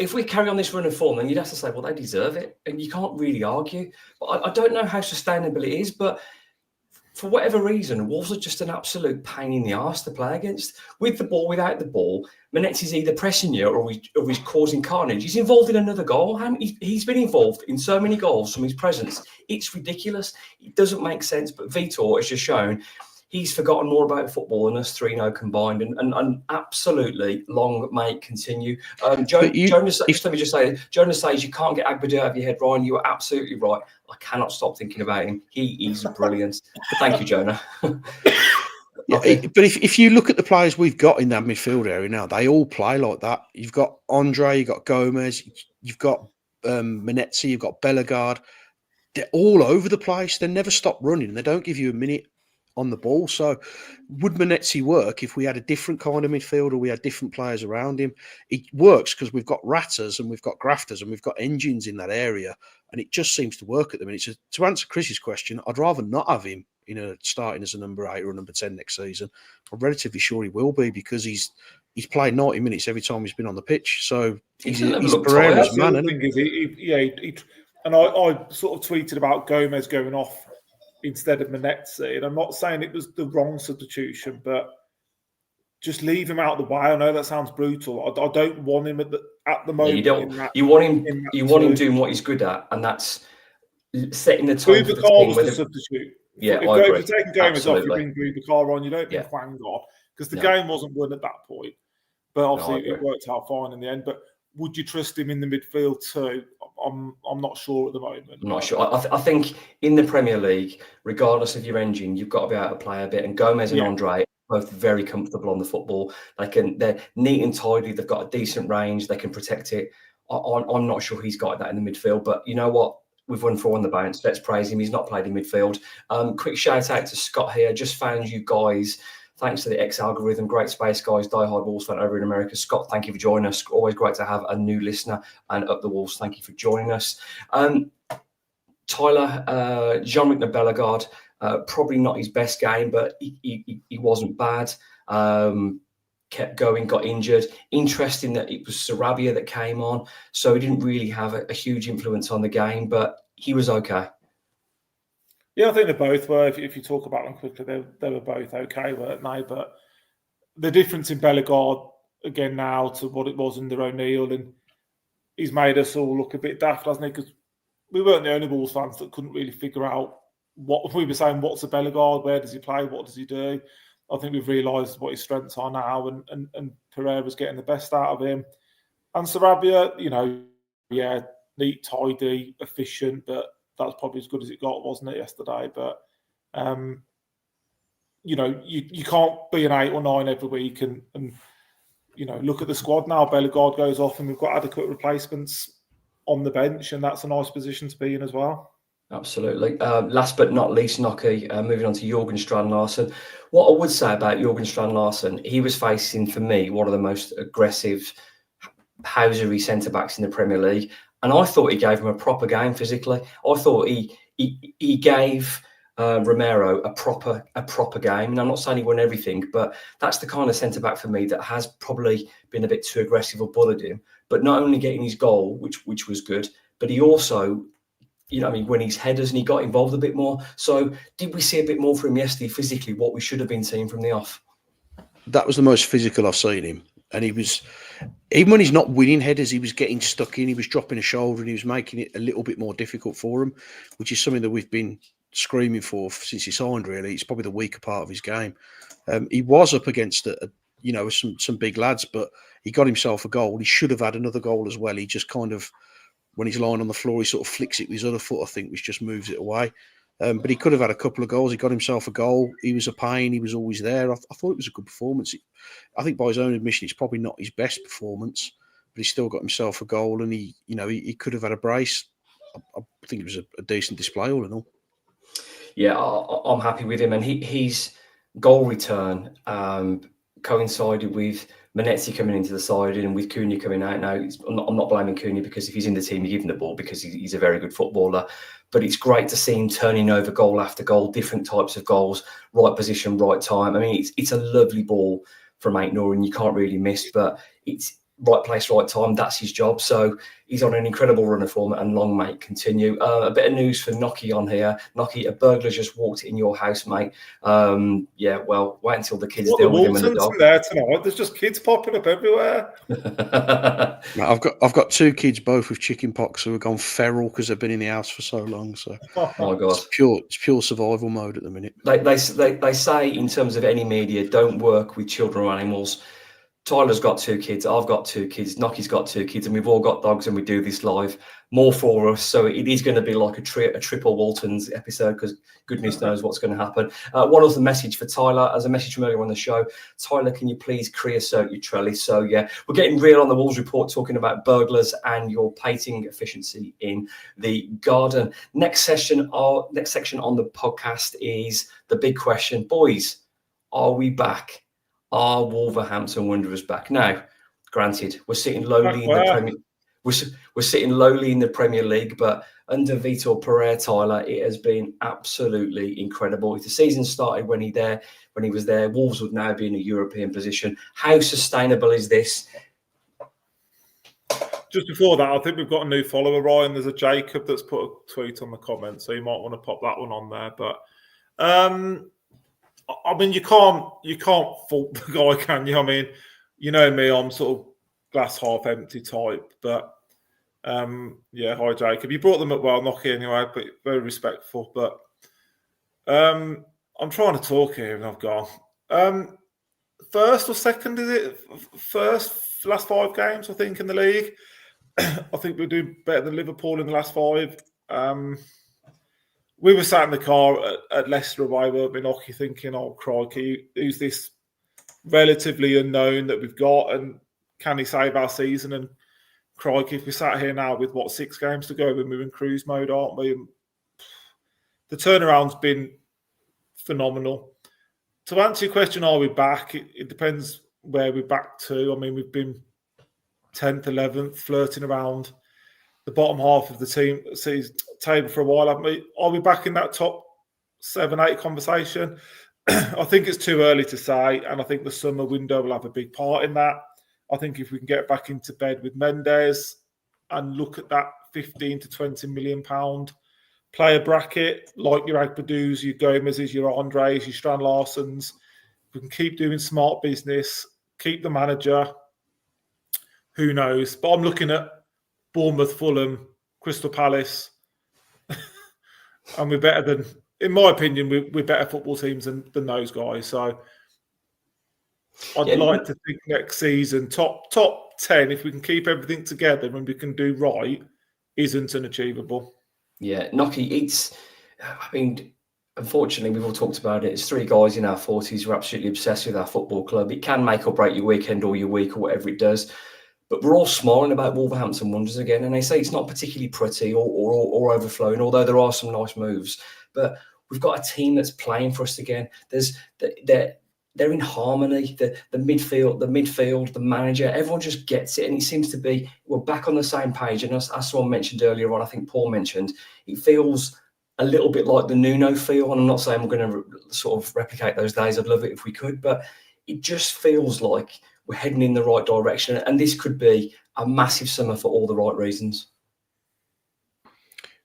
If we carry on this run of form, then you'd have to say, well, they deserve it. And you can't really argue. But I don't know how sustainable it is. But for whatever reason, Wolves are just an absolute pain in the arse to play against. With the ball, without the ball, Manetzi's either pressing you or he's causing carnage. He's involved in another goal. He's been involved in so many goals from his presence. It's ridiculous. It doesn't make sense. But Vitor has just shown he's forgotten more about football than us 3 now combined, and absolutely long may it continue. Jonas, let me just say, Jonas says you can't get Agbadou out of your head, Ryan. You are absolutely right. I cannot stop thinking about him. He is brilliant. But thank you, Jonah. But if you look at the players we've got in that midfield area now, they all play like that. You've got Andre, you've got Gomez, you've got Manetzi, you've got Bellegarde. They're all over the place. They never stop running. They don't give you a minute on the ball. So would Manetzi work if we had a different kind of midfield or we had different players around him? It works because we've got ratters and we've got grafters and we've got engines in that area, and it just seems to work at the minute. So to answer Chris's question, I'd rather not have him starting as a number 8 or a number 10 next season. I'm relatively sure he will be because he's played 90 minutes every time he's been on the pitch. So he's Pereira's man. And I sort of tweeted about Gomez going off instead of Manetzi, and I'm not saying it was the wrong substitution, but just leave him out of the way. I know that sounds brutal. I don't want him at the moment. You want him doing what he's good at, and that's setting the tone for the team. The substitute. Yeah, if you're taking Gomez off, you bring Boubacar on. You don't bring Hwang on because the game wasn't won at that point. But obviously, it worked out fine in the end. But would you trust him in the midfield too? I'm not sure at the moment. I'm not sure. I think in the Premier League, regardless of your engine, you've got to be able to play a bit. And Gomez and Andre are both very comfortable on the football. They're neat and tidy. They've got a decent range. They can protect it. I'm not sure he's got that in the midfield. But you know what? We've won 4 on the bounce. Let's praise him. He's not played in midfield. Quick shout out to Scott here. Just found you guys Thanks to the X algorithm. Great space, guys. Diehard Wolves fan over in America. Scott, thank you for joining us. Always great to have a new listener. And Up the Wolves, thank you for joining us. Tyler, Jean-Luc Bellegarde, probably not his best game, but he wasn't bad. Kept going, got injured. Interesting that it was Sarabia that came on, so he didn't really have a huge influence on the game, but he was okay. Yeah, I think they both were. If you talk about them quickly, they were both okay, weren't they? But the difference in Bellegarde, again, now to what it was under O'Neill, and he's made us all look a bit daft, hasn't he? Because we weren't the only Wolves fans that couldn't really figure out what we were saying. What's a Bellegarde? Where does he play? What does he do? I think we've realised what his strengths are now, and Pereira's getting the best out of him. And Sarabia, neat, tidy, efficient, but that's probably as good as it got, wasn't it, yesterday? But, you can't be an 8 or 9 every week and look at the squad now. Bellegarde goes off and we've got adequate replacements on the bench, and that's a nice position to be in as well. Absolutely. Last but not least, Nocky, moving on to Jørgen Strand Larsen. What I would say about Jørgen Strand Larsen, he was facing, for me, one of the most aggressive housery centre-backs in the Premier League. And I thought he gave him a proper game physically. I thought he gave Romero a proper game. And I'm not saying he won everything, but that's the kind of centre-back for me that has probably been a bit too aggressive or bullied him. But not only getting his goal, which was good, but he also... when his headers and he got involved a bit more. So did we see a bit more from him yesterday physically, what we should have been seeing from the off? That was the most physical I've seen him. And he was, even when he's not winning headers, he was getting stuck in, he was dropping a shoulder and he was making it a little bit more difficult for him, which is something that we've been screaming for since he signed, really. It's probably the weaker part of his game. He was up against some big lads, but he got himself a goal. He should have had another goal as well. He just kind of, when he's lying on the floor, he sort of flicks it with his other foot, I think, which just moves it away. But he could have had a couple of goals. He got himself a goal. He was a pain. He was always there. I thought it was a good performance. I think by his own admission, it's probably not his best performance, but he still got himself a goal, and he could have had a brace. I think it was a decent display all in all. Yeah, I'm happy with him, and his goal return coincided with Manetzi coming into the side and with Cunha coming out. Now, I'm not blaming Cunha, because if he's in the team, you give him the ball because he's a very good footballer. But it's great to see him turning over goal after goal, different types of goals, right position, right time. I mean, it's a lovely ball from Aït-Nouri, and you can't really miss, but it's right place, right time. That's his job. So he's on an incredible run of form, and long may it continue. A bit of news for Nocky on here. Nocky, a burglar just walked in your house, mate. Well, wait until the kids deal with him and the dog. There tonight. There's just kids popping up everywhere. I've got 2 kids, both with chicken pox, who have gone feral because they've been in the house for so long. So, oh my God, it's pure survival mode at the minute. They say, in terms of any media, don't work with children or animals. Tyler's got 2 kids. I've got 2 kids. Nocky's got 2 kids, and we've all got dogs, and we do this live. More for us, so it is going to be like a triple Waltons episode, because goodness knows what's going to happen. One other message for Tyler, as a message from earlier on the show. Tyler, can you please creosote your trellis? So yeah, we're getting real on the Wolves Report, talking about burglars and your painting efficiency in the garden. Next section on the podcast is the big question, boys. Are we back? Are Wolverhampton Wanderers back? Now, granted, we're sitting lowly in the Premier. We're sitting lowly in the Premier League, but under Vitor Pereira, Tyler, it has been absolutely incredible. If the season started when he was there, Wolves would now be in a European position. How sustainable is this? Just before that, I think we've got a new follower, Ryan. There's a Jacob that's put a tweet on the comments, so you might want to pop that one on there. But I mean, you can't fault the guy, can you? I mean, you know me, I'm sort of glass half empty type. But hi Jacob. You brought them up well, Nocky anyway, but very respectful. But I'm trying to talk here and I've gone. First or second, is it? Last 5 games, I think, in the league. I think we're doing better than Liverpool in the last 5. We were sat in the car at Leicester away, weren't we, Nocky, thinking, oh, crikey, who's this relatively unknown that we've got, and can he save our season? And crikey, if we sat here now with, 6 games to go, then we're in cruise mode, aren't we? And the turnaround's been phenomenal. to answer your question, are we back? It depends where we're back to. I mean, we've been 10th, 11th, flirting around the bottom half of the table for a while, haven't we? Are we back in that top 7, 8 conversation? I think it's too early to say, and I think the summer window will have a big part in that. I think if we can get back into bed with Mendes and look at that 15 to 20 million pound player bracket, like your Agbadoos, your Gomez's, your Andres, your Strand Larsens, we can keep doing smart business, keep the manager, who knows? But I'm looking at Bournemouth, Fulham, Crystal Palace, and we're better than, in my opinion, we're better football teams than those guys. So I'd like to think next season, top 10, if we can keep everything together and we can do right, isn't unachievable. Yeah, Nocky, unfortunately, we've all talked about it. It's 3 guys in our 40s who are absolutely obsessed with our football club. It can make or break your weekend or your week or whatever it does. But we're all smiling about Wolverhampton Wanderers again. And they say it's not particularly pretty or overflowing, although there are some nice moves. But we've got a team that's playing for us again. They're in harmony. The midfield, the manager, everyone just gets it. And it seems to be, we're back on the same page. And as someone mentioned earlier on, I think Paul mentioned, it feels a little bit like the Nuno feel. And I'm not saying we're going to sort of replicate those days. I'd love it if we could. But it just feels like we're heading in the right direction. And this could be a massive summer for all the right reasons.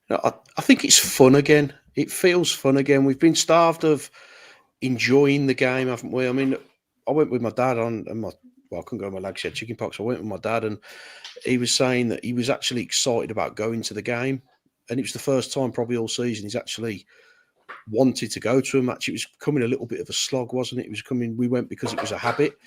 I think it's fun again. It feels fun again. We've been starved of enjoying the game, haven't we? I mean, I went with my dad I couldn't go on my leg, she had chicken pox. I went with my dad and he was saying that he was actually excited about going to the game. And it was the first time probably all season he's actually wanted to go to a match. It was becoming a little bit of a slog, wasn't it? We went because it was a habit.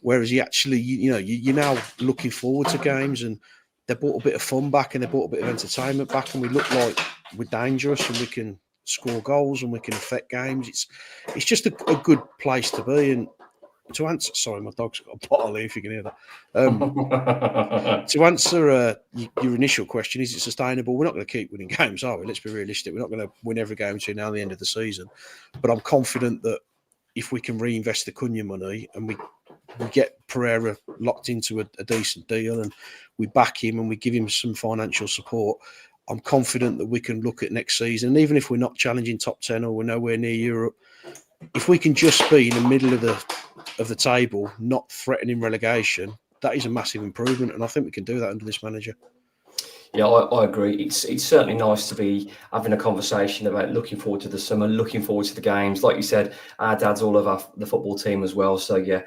Whereas he actually, you're now looking forward to games, and they brought a bit of fun back and they brought a bit of entertainment back, and we look like we're dangerous and we can score goals and we can affect games. It's just a good place to be. And to answer, sorry, my dog's got a bottle here, if you can hear that. To answer your initial question, is it sustainable? We're not going to keep winning games, are we? Let's be realistic. We're not going to win every game between now and the end of the season. But I'm confident that if we can reinvest the Cunha money and we get Pereira locked into a decent deal and we back him and we give him some financial support, I'm confident that we can look at next season. And even if we're not challenging top 10 or we're nowhere near Europe, if we can just be in the middle of the table, not threatening relegation, that is a massive improvement. And I think we can do that under this manager. Yeah, I agree. It's certainly nice to be having a conversation about looking forward to the summer, looking forward to the games. Like you said, our dad's all of the football team as well. So yeah,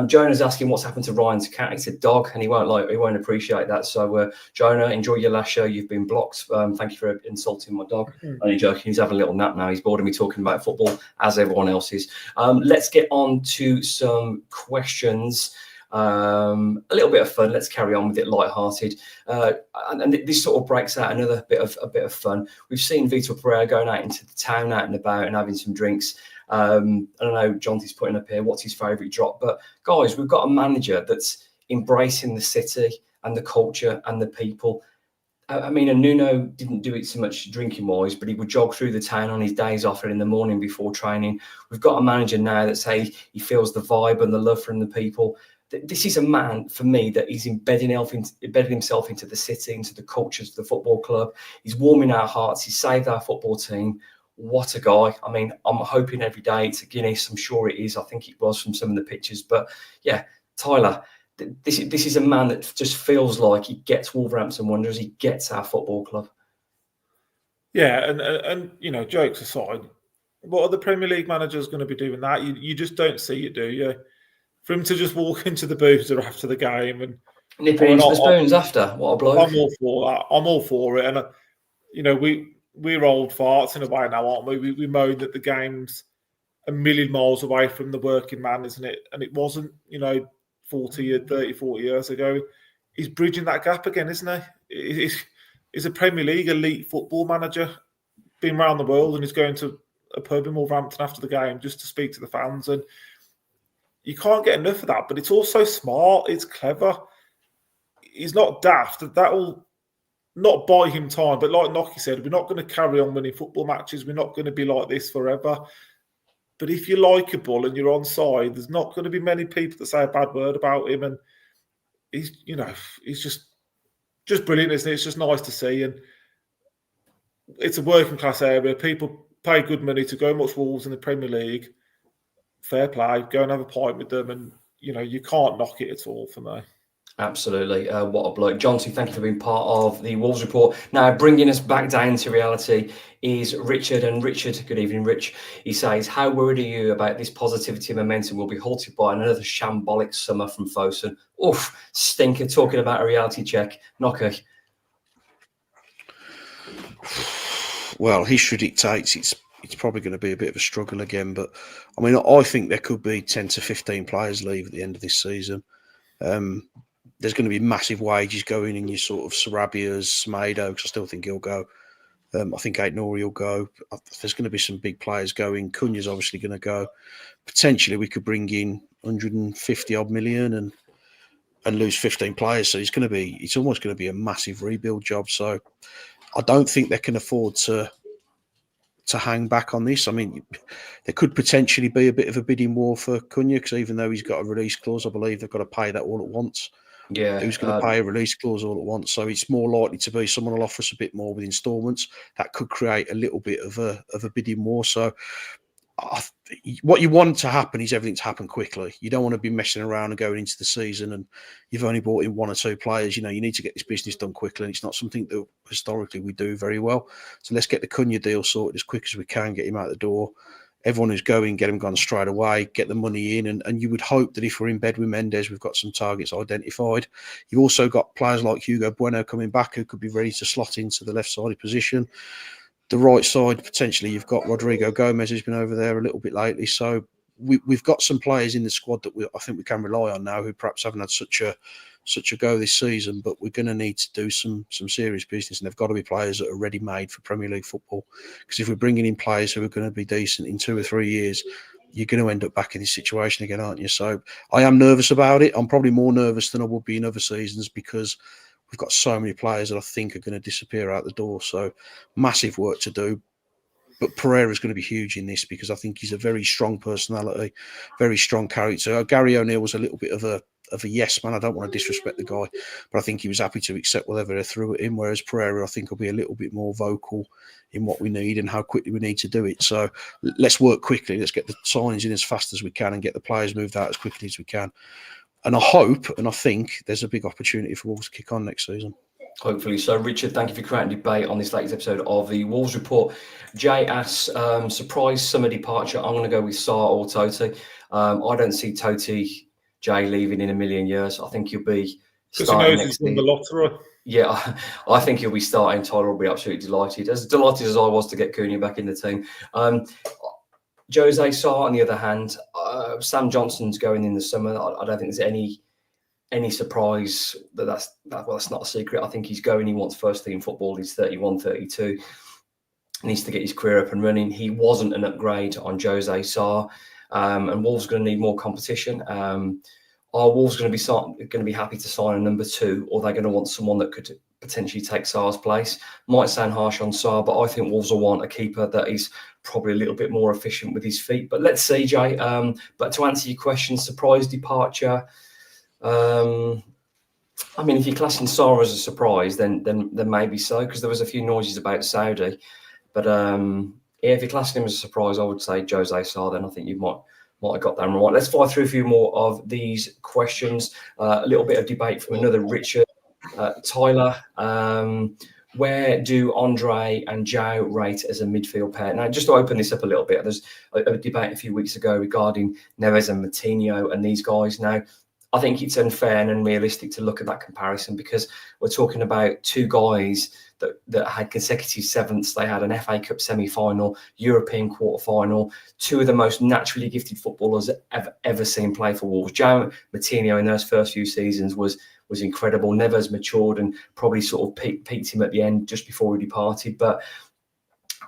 Jonah's asking what's happened to Ryan's cat. It's a dog, and he won't appreciate that. So Jonah, enjoy your last show. You've been blocked. Thank you for insulting my dog. Only joking. He's having a little nap now. He's bored of me talking about football, as everyone else is. Let's get on to some questions. A little bit of fun. Let's carry on with it light-hearted, and this sort of breaks out another bit of fun. We've seen Vitor Pereira going out into the town, out and about, and having some drinks. I don't know, Jonty's putting up here what's his favourite drop, but guys, we've got a manager that's embracing the city and the culture and the people. I mean, and Nuno didn't do it so much drinking-wise, but he would jog through the town on his days off and in the morning before training. We've got a manager now that says he feels the vibe and the love from the people. This is a man, for me, that is embedding himself into the city, into the cultures of the football club. He's warming our hearts. He's saved our football team. What a guy. I mean, I'm hoping every day it's a Guinness. I'm sure it is. I think it was from some of the pictures. But yeah, Tyler, this is a man that just feels like he gets Wolverhampton Wanderers. He gets our football club. Yeah, and jokes aside, what are the Premier League managers going to be doing that? You just don't see it, do you? For him to just walk into the boozer after the game and nipping into the spoons after, what a bloke! I'm all for that. I'm all for it, and we're old farts in a way now, aren't we? We moan that the game's a million miles away from the working man, isn't it? And it wasn't, 40 years ago. He's bridging that gap again, isn't he? He's a Premier League elite football manager, been around the world, and he's going to a pub in Wolverhampton after the game just to speak to the fans. And you can't get enough of that, but it's also smart. It's clever. He's not daft. That will not buy him time. But like Nocky said, we're not going to carry on winning football matches. We're not going to be like this forever. But if you're likeable and you're on side, there's not going to be many people that say a bad word about him. And he's just brilliant, isn't it? It's just nice to see. And it's a working class area. People pay good money to go and watch Wolves in the Premier League. Fair play. Go and have a pint with them. And, you can't knock it at all for me. Absolutely. What a bloke. Johnson, thank you for being part of the Wolves Report. Now, bringing us back down to reality is Richard. And Richard, good evening, Rich. He says, how worried are you about this positivity and momentum will be halted by another shambolic summer from Fosun? Oof, stinker, talking about a reality check. Knocker. Well, history dictates it's probably going to be a bit of a struggle again. But, I mean, I think there could be 10 to 15 players leave at the end of this season. There's going to be massive wages going in your sort of Sarabias, Smado, because I still think he'll go. I think Aït-Nouri will go. There's going to be some big players going. Cunha's obviously going to go. Potentially, we could bring in 150 odd million and lose 15 players. So it's almost going to be a massive rebuild job. So I don't think they can afford to hang back on this. I mean, there could potentially be a bit of a bidding war for Cunha, because even though he's got a release clause, I believe they've got to pay that all at once. Yeah. Who's going to pay a release clause all at once? So it's more likely to be someone will offer us a bit more with instalments. That could create a little bit of a bidding war. So what you want to happen is everything to happen quickly. You don't want to be messing around and going into the season and you've only brought in one or two players. You need to get this business done quickly, and it's not something that historically we do very well. So let's get the Cunha deal sorted as quick as we can, get him out the door. Everyone who's going, get him gone straight away, get the money in. And you would hope that if we're in bed with Mendes, we've got some targets identified. You've also got players like Hugo Bueno coming back who could be ready to slot into the left-sided position. The right side, potentially, you've got Rodrigo Gomez, who's been over there a little bit lately. So we've got some players in the squad that I think we can rely on now, who perhaps haven't had such a go this season, but we're going to need to do some serious business, and they've got to be players that are ready-made for Premier League football. Because if we're bringing in players who are going to be decent in 2 or 3 years, you're going to end up back in this situation again, aren't you? So I am nervous about it. I'm probably more nervous than I would be in other seasons, because we've got so many players that I think are going to disappear out the door. So massive work to do. But Pereira's going to be huge in this, because I think he's a very strong personality, very strong character. Gary O'Neill was a little bit of a yes man. I don't want to disrespect the guy, but I think he was happy to accept whatever they threw at him. Whereas Pereira, I think, will be a little bit more vocal in what we need and how quickly we need to do it. So let's work quickly. Let's get the signings in as fast as we can and get the players moved out as quickly as we can. And I hope and I think there's a big opportunity for Wolves to kick on next season. Hopefully so. Richard, thank you for creating debate on this latest episode of the Wolves Report. Jay asks, surprise summer departure. I'm going to go with Sarr or Totti. I don't see Totti, Jay, leaving in a million years. I think he'll be starting next season. The lottery. Yeah, I think he'll be starting. Tyler will be absolutely delighted. As delighted as I was to get Cunha back in the team. Jose Sarr, on the other hand, Sam Johnson's going in the summer. I don't think there's any surprise that's not a secret. I think he's going. He wants first team football. He's 31, 32. Needs to get his career up and running. He wasn't an upgrade on Jose Sarr, and Wolves are going to need more competition. Are Wolves going to be happy to sign a number 2, or they're going to want someone that could potentially take Sarr's place? Might sound harsh on Sarr, but I think Wolves will want a keeper that is probably a little bit more efficient with his feet. But let's see, Jay. But to answer your question, surprise departure. I mean, if you're classing Sarr as a surprise, then maybe so, because there was a few noises about Saudi. But if you're classing him as a surprise, I would say Jose Sarr. Then I think you might have got that right. Let's fly through a few more of these questions. A little bit of debate from another Richard. Tyler, where do Andre and Joe rate as a midfield pair? Now, just to open this up a little bit, there's a debate a few weeks ago regarding Neves and Moutinho and these guys. Now, I think it's unfair and unrealistic to look at that comparison, because we're talking about two guys that had consecutive sevenths. They had an FA Cup semi-final, European quarter-final, two of the most naturally gifted footballers I've ever seen play for Wolves. Joe Moutinho in those first few seasons was incredible. Neves matured and probably sort of peaked him at the end just before he departed. But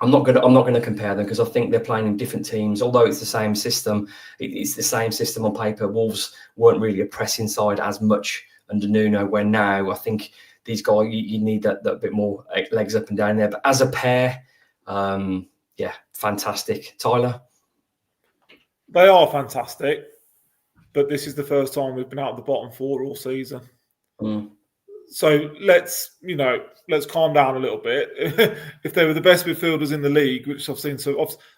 I'm not going to compare them, because I think they're playing in different teams. Although it's the same system, it's the same system on paper. Wolves weren't really a pressing side as much under Nuno, where now I think these guys, you need that bit more legs up and down there. But as a pair, yeah, fantastic. Tyler? They are fantastic, but this is the first time we've been out of the bottom four all season. Mm. So let's calm down a little bit. If they were the best midfielders in the league, which I've seen,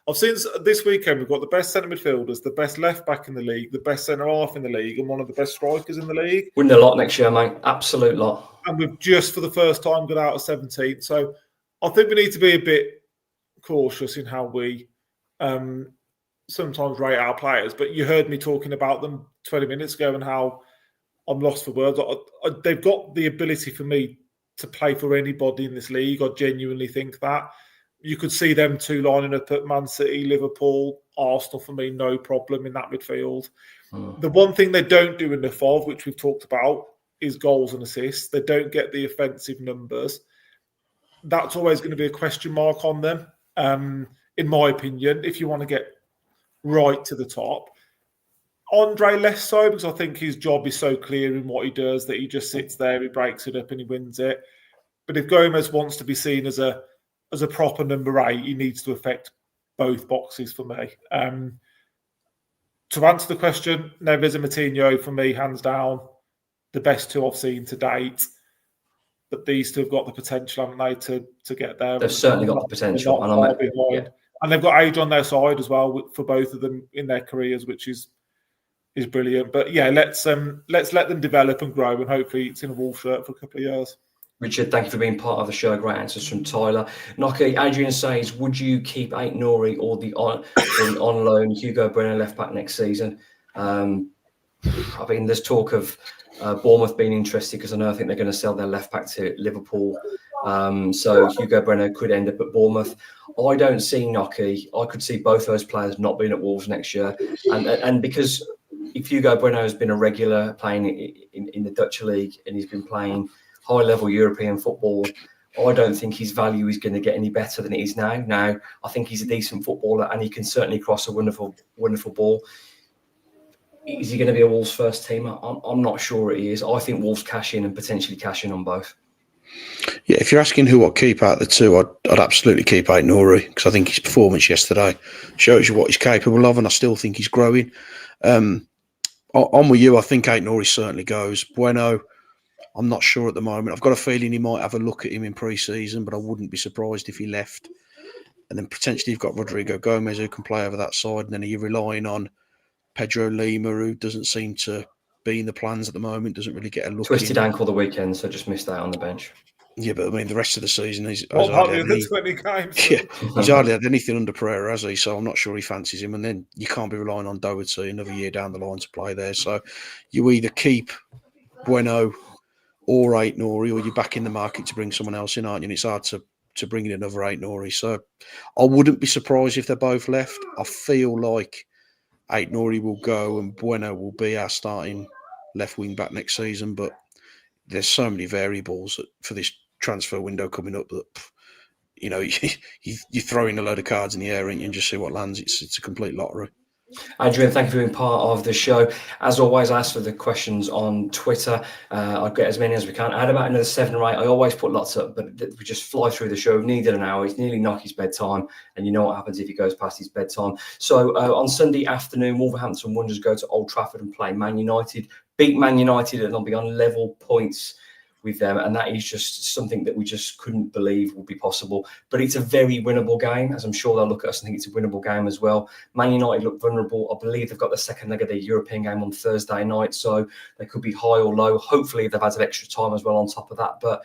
I've seen this weekend, we've got the best centre midfielders, the best left back in the league, the best centre half in the league, and one of the best strikers in the league. Win a lot next year, mate. Absolute lot. And we've just for the first time got out of 17th. So I think we need to be a bit cautious in how we sometimes rate our players. But you heard me talking about them 20 minutes ago and how I'm lost for words. They've got the ability for me to play for anybody in this league. I genuinely think that. You could see them two lining up at Man City, Liverpool, Arsenal for me, no problem in that midfield. The one thing they don't do enough of, which we've talked about, is goals and assists. They don't get the offensive numbers. That's always going to be a question mark on them, in my opinion, if you want to get right to the top. Andre less so, because I think his job is so clear in what he does that he just sits there, he breaks it up and he wins it. But if Gomez wants to be seen as a proper number 8, he needs to affect both boxes for me. To answer the question, Neves and Moutinho for me, hands down, the best two I've seen to date. But these two have got the potential, haven't they, to get there? They've certainly got the potential, and they've got age on their side as well for both of them in their careers, which is brilliant. But yeah, let's let them develop and grow, and hopefully it's in a Wolves shirt for a couple of years. Richard, thank you for being part of the show. Great answers from Tyler. Nocky, Adrian says, would you keep Ait-Nouri or the on loan Hugo Bueno left back next season? I mean, there's talk of Bournemouth being interested because I think they're going to sell their left back to Liverpool. So Hugo Bueno could end up at Bournemouth. I don't see Nocky. I could see both those players not being at Wolves next year. And because if Hugo Bueno has been a regular playing in the Dutch league and he's been playing high-level European football, I don't think his value is going to get any better than it is now. Now, I think he's a decent footballer and he can certainly cross a wonderful, wonderful ball. Is he going to be a Wolves first teamer? I'm not sure he is. I think Wolves cash in and potentially cash in on both. Yeah, if you're asking who I'd keep out of the two, I'd absolutely keep Ait-Nouri because I think his performance yesterday shows you what he's capable of, and I still think he's growing. On with you, I think Ait-Nouri certainly goes. Bueno, I'm not sure at the moment. I've got a feeling he might have a look at him in pre-season, but I wouldn't be surprised if he left. And then potentially you've got Rodrigo Gomez who can play over that side, and then are you relying on Pedro Lima, who doesn't seem to be in the plans at the moment, doesn't really get a look. Twisted ankle the weekend, so just missed out on the bench. Yeah, but I mean, the rest of the season, he's hardly had 20 games. Yeah, he's hardly had anything under Pereira, has he? So I'm not sure he fancies him. And then you can't be relying on Doherty another year down the line to play there. So you either keep Bueno or Ait-Nouri, or you're back in the market to bring someone else in, aren't you? And it's hard to bring in another Ait-Nouri. So I wouldn't be surprised if they're both left. I feel like Ait-Nouri will go and Bueno will be our starting left wing back next season. But there's so many variables for this transfer window coming up that, you know, you throw in a load of cards in the air and just see what lands. It's a complete lottery. Adrian, thank you for being part of the show. As always, I ask for the questions on Twitter. I'll get as many as we can. I had about another 7 or 8. I always put lots up, but we just fly through the show. We've needed an hour. It's nearly Nocky's bedtime, and you know what happens if he goes past his bedtime. So on Sunday afternoon, Wolverhampton Wanderers go to Old Trafford and play Man United. Beat Man United, and they'll be on level points with them, and that is just something that we just couldn't believe would be possible. But it's a very winnable game, as I'm sure they'll look at us and think it's a winnable game as well. Man United look vulnerable. I believe they've got the second leg of their European game on Thursday night, so they could be high or low. Hopefully they've had some extra time as well on top of that. But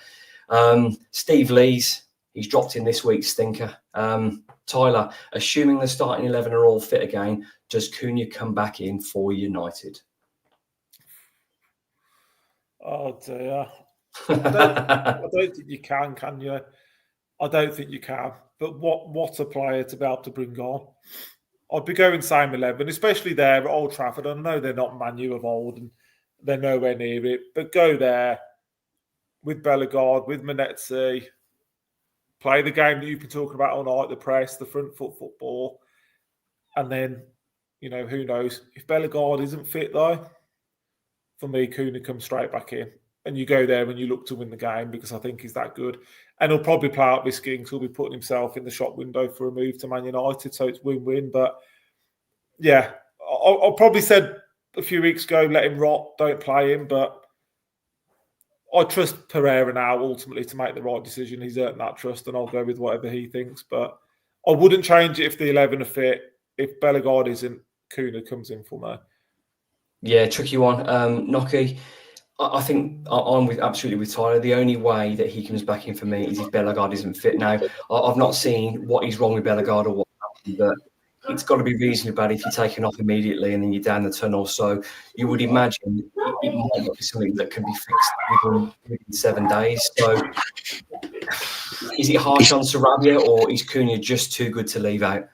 Steve Lees, he's dropped in this week's stinker. Tyler, assuming the starting 11 are all fit again, does Cunha come back in for United? Oh dear. I don't think you can you? I don't think you can. But what a player to be able to bring on. I'd be going same 11, especially there at Old Trafford. I know they're not Man U of old and they're nowhere near it, but go there with Bellegarde, with Manetzi, play the game that you've been talking about all night, the press, the front foot football, and then, you know, who knows? If Bellegarde isn't fit though, for me, Cunha comes straight back in. And you go there and you look to win the game because I think he's that good. And he'll probably play out this game because he'll be putting himself in the shop window for a move to Man United. So it's win-win. But yeah, I probably said a few weeks ago, let him rot, don't play him, but I trust Pereira now ultimately to make the right decision. He's earned that trust, and I'll go with whatever he thinks. But I wouldn't change it if the 11 are fit. If Bellegarde isn't, Kuna comes in for me. Yeah, tricky one. Nocky, I think I'm absolutely with Tyler. The only way that he comes back in for me is if Bellegarde isn't fit. Now, I've not seen what is wrong with Bellegarde or what happened, but it's got to be reasonably bad if you're taken off immediately and then you're down the tunnel. So you would imagine it might not be something that can be fixed within 7 days. So is it harsh on Sarabia, or is Cunha just too good to leave out?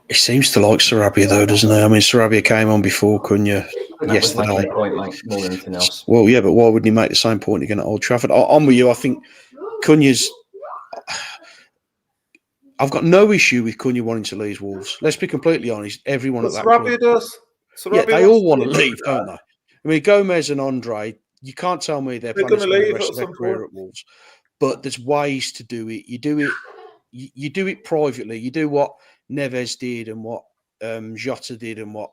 He seems to like Sarabia, though, doesn't he? I mean, Sarabia came on before Cunha yesterday. Was making a point, mate, more than anything else. Well, yeah, but why wouldn't he make the same point again at Old Trafford? I'm with you. I think Cunha's... I've got no issue with Cunha wanting to leave Wolves. Let's be completely honest. Everyone at that Sarabia club... does. Sarabia they all want to leave, don't they? I mean, Gomez and Andre, you can't tell me they're planning to spend the rest of their career at Wolves. But there's ways to do it. You do it privately. You do what Neves did and what Jota did and what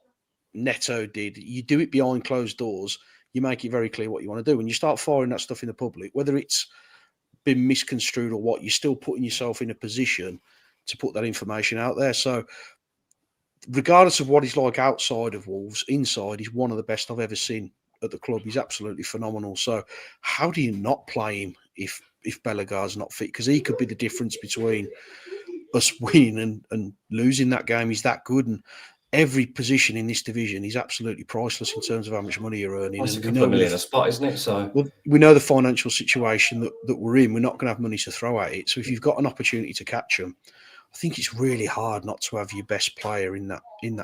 Neto did. You do it behind closed doors. You make it very clear what you want to do. When you start firing that stuff in the public, whether it's been misconstrued or what, you're still putting yourself in a position to put that information out there. So regardless of what he's like outside of Wolves, inside, he's one of the best I've ever seen at the club. He's absolutely phenomenal. So how do you not play him if Bellegarde's not fit? Because he could be the difference between us winning and losing that game. He's that good, and every position in this division is absolutely priceless in terms of how much money you're earning. It's a couple of million a spot, isn't it? So we know the financial situation that we're in. We're not going to have money to throw at it. So if you've got an opportunity to catch them, I think it's really hard not to have your best player in that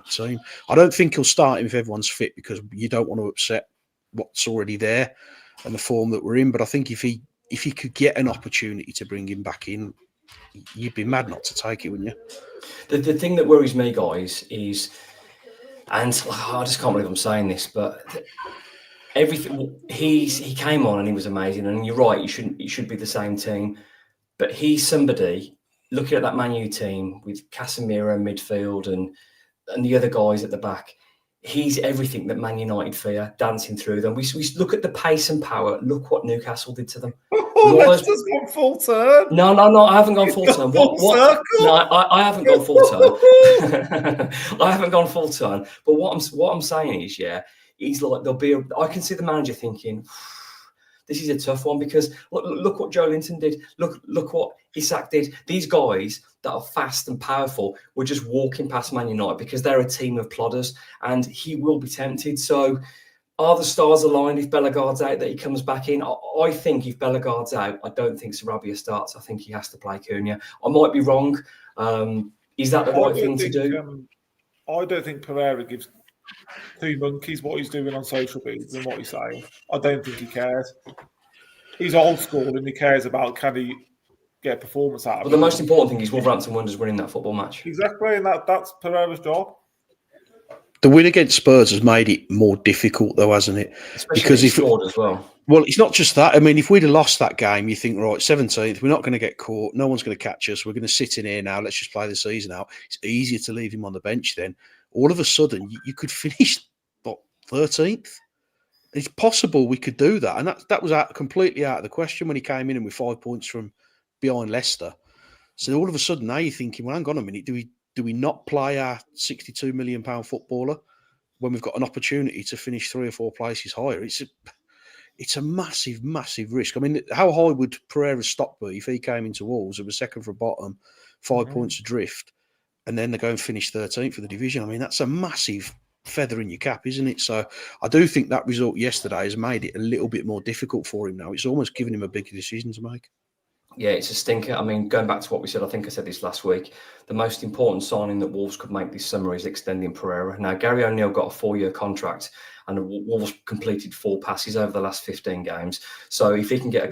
team. I don't think he'll start him if everyone's fit, because you don't want to upset what's already there and the form that we're in. But I think if he could get an opportunity to bring him back in, you'd be mad not to take it, wouldn't you? The thing that worries me, guys, is, and I just can't believe I'm saying this, but everything he came on and he was amazing. And you're right, it should be the same team, but he's somebody. Looking at that Man U team with Casemiro midfield and the other guys at the back, he's everything that Man United fear, dancing through them. We look at the pace and power. Look what Newcastle did to them. That's just gone full turn. No, I haven't gone full turn. What? No, I haven't gone full turn. I haven't gone full turn. But what I'm saying is, yeah, he's like I can see the manager thinking, this is a tough one, because look what Joe Linton did. Look what Isak did. These guys that are fast and powerful were just walking past Man United because they're a team of plodders, and he will be tempted. So are the stars aligned if Bellegarde's out that he comes back in? I think if Bellegarde's out, I don't think Sarabia starts. I think he has to play Cunha. I might be wrong. Is that the right thing to do? I don't think Pereira gives two monkeys what he's doing on social media and what he's saying. I don't think he cares. He's old school and he cares about, can he get a performance out of it. But the most important thing is Wolverhampton Wanderers winning that football match. Exactly, and that's Pereira's job. The win against Spurs has made it more difficult, though, hasn't it? Especially because he scored as well. Well, it's not just that. I mean, if we'd have lost that game, you think, right, 17th, we're not going to get caught. No one's going to catch us. We're going to sit in here now. Let's just play the season out. It's easier to leave him on the bench then. All of a sudden, you could finish, 13th? It's possible we could do that. And that was completely out of the question when he came in and with 5 points from behind Leicester. So all of a sudden, now you're thinking, well, hang on a minute, do we not play our £62 million footballer when we've got an opportunity to finish 3 or 4 places higher? It's a massive, massive risk. I mean, how high would Pereira's stock be if he came into Wolves and was second from bottom, 5 points adrift, and then they go and finish 13th for the division? I mean, that's a massive feather in your cap, isn't it? So I do think that result yesterday has made it a little bit more difficult for him now. It's almost given him a bigger decision to make. Yeah, it's a stinker. I mean, going back to what we said, I think I said this last week, the most important signing that Wolves could make this summer is extending Pereira. Now, Gary O'Neill got a 4-year contract and Wolves completed 4 passes over the last 15 games. So if he can get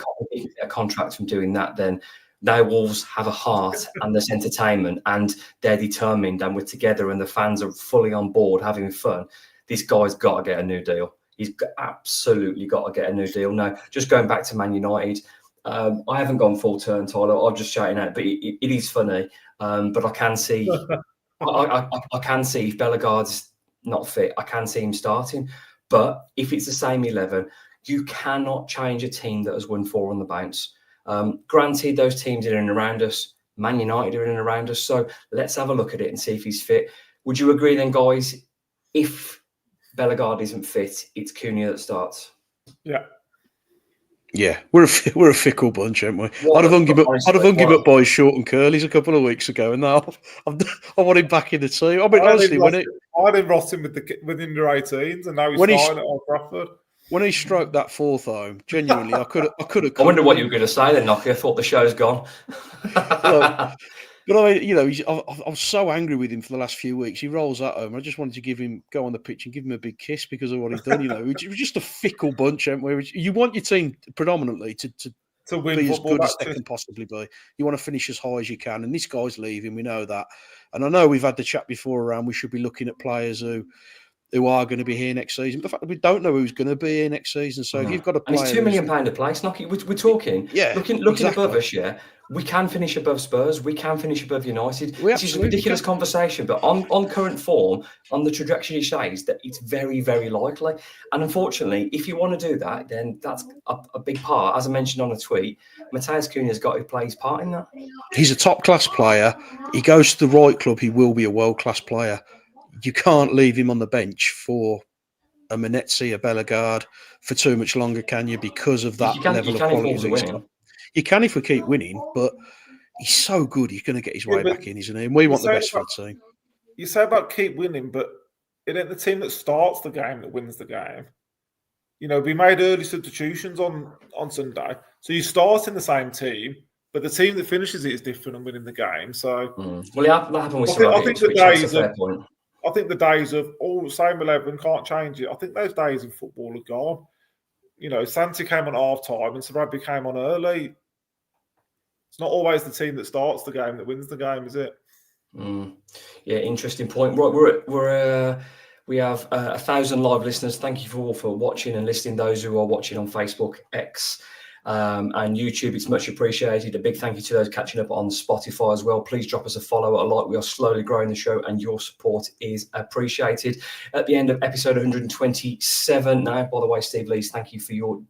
a contract from doing that, then now Wolves have a heart and there's entertainment and they're determined and we're together and the fans are fully on board having fun. This guy's got to get a new deal. He's absolutely got to get a new deal. Now, just going back to Man United, I haven't gone full turn, Tyler. I'm just shouting out, but it is funny. But I can see, I can see if Bellegarde's not fit, I can see him starting. But if it's the same 11, you cannot change a team that has won 4 on the bounce. Granted, those teams are in and around us. Man United are in and around us. So let's have a look at it and see if he's fit. Would you agree then, guys? If Bellegarde isn't fit, it's Cunha that starts. Yeah. Yeah, we're a fickle bunch, aren't we? I'd have hung him up by his short and curlies a couple of weeks ago, and now I want him back in the team. I mean, honestly, I didn't rot him within their 18s, and now he's starting at Old Trafford. When he stroked that 4th home, genuinely, I could have. I wonder what you were going to say then, Nocky. I thought the show's gone. But I mean, you know, I was so angry with him for the last few weeks. He rolls that home. I just wanted to go on the pitch and give him a big kiss because of what he's done. You know, we're just a fickle bunch, aren't we? You want your team predominantly to win be as good as they can possibly be. You want to finish as high as you can, and this guy's leaving. We know that, and I know we've had the chat before around. We should be looking at players who are going to be here next season. But the fact that we don't know who's going to be here next season, so if you've got a player, and it's £2 million a place, Nocky. We're talking, looking exactly. Above us, yeah. We can finish above Spurs. We can finish above United. This is a ridiculous conversation, but on current form, on the trajectory it says that it's very, very likely. And unfortunately, if you want to do that, then that's a big part. As I mentioned on a tweet, Matheus Cunha's got to play his part in that. He's a top-class player. He goes to the right club, he will be a world-class player. You can't leave him on the bench for a Menezes, a Bellegarde for too much longer, can you? Because of that level of quality. You can if we keep winning, but he's so good, he's going to get his way back in, isn't he? And we want the best for the team. You say about keep winning, but it ain't the team that starts the game that wins the game. You know, we made early substitutions on Sunday. So you start in the same team, but the team that finishes it is different and winning the game. So, well, that happened with I think the days of same 11, can't change it. I think those days in football are gone. You know, Santi came on half time and Sarabia came on early. It's not always the team that starts the game that wins the game, is it? Yeah, interesting point. Right, we have 1,000 live listeners. Thank you for watching and listening. Those who are watching on Facebook, X, and YouTube, it's much appreciated. A big thank you to those catching up on Spotify as well. Please drop us a follow, a like. We are slowly growing the show, and your support is appreciated. At the end of episode 127 now, by the way, Steve Lees, thank you for your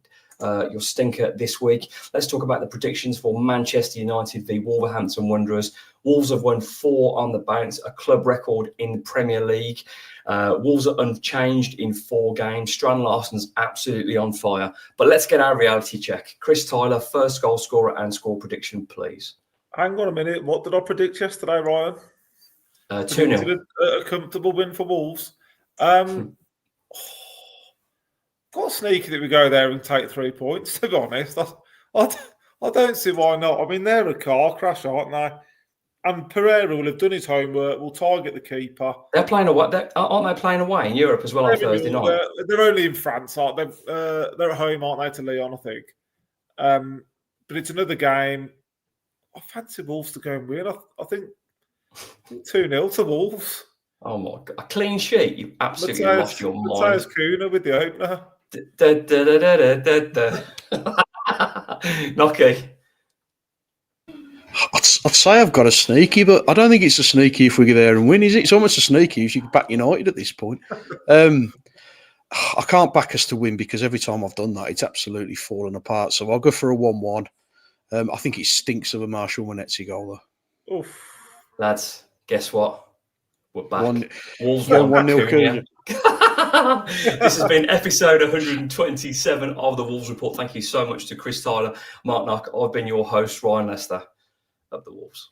stinker this week. Let's talk about the predictions for Manchester United v Wolverhampton Wanderers. Wolves have won 4 on the bounce, a club record in the Premier League. Wolves are unchanged in 4 games. Strand Larsen's absolutely on fire. But let's get our reality check. Chris Tyler, first goal scorer and score prediction, please. Hang on a minute. What did I predict yesterday, Ryan? 2-0. A comfortable win for Wolves. Got sneaky that we go there and take 3 points, to be honest. I don't see why not. I mean, they're a car crash, aren't they? And Pereira will have done his homework. Will target the keeper. They're playing away. Aren't they playing away in Europe as well on Thursday night? They're only in France, aren't they? They're at home, aren't they, to Lyon, I think. But it's another game. I fancy Wolves to go and win. I think 2-0 to Wolves. Oh my God. A clean sheet? You absolutely lost your mind. Matheus Cunha with the opener. Nocky. I'd say I've got a sneaky, but I don't think it's a sneaky if we go there and win, is it? It's almost a sneaky if you can back United at this point. I can't back us to win because every time I've done that, it's absolutely fallen apart. So I'll go for a 1-1. I think it stinks of a Marshall Menezes goal, though. Oof. Lads, guess what? We're back. Wolves 1-0 Cunha. This has been episode 127 of the Wolves Report. Thank you so much to Chris Tyler, Mark Knock. I've been your host, Ryan Lester, of the Wolves.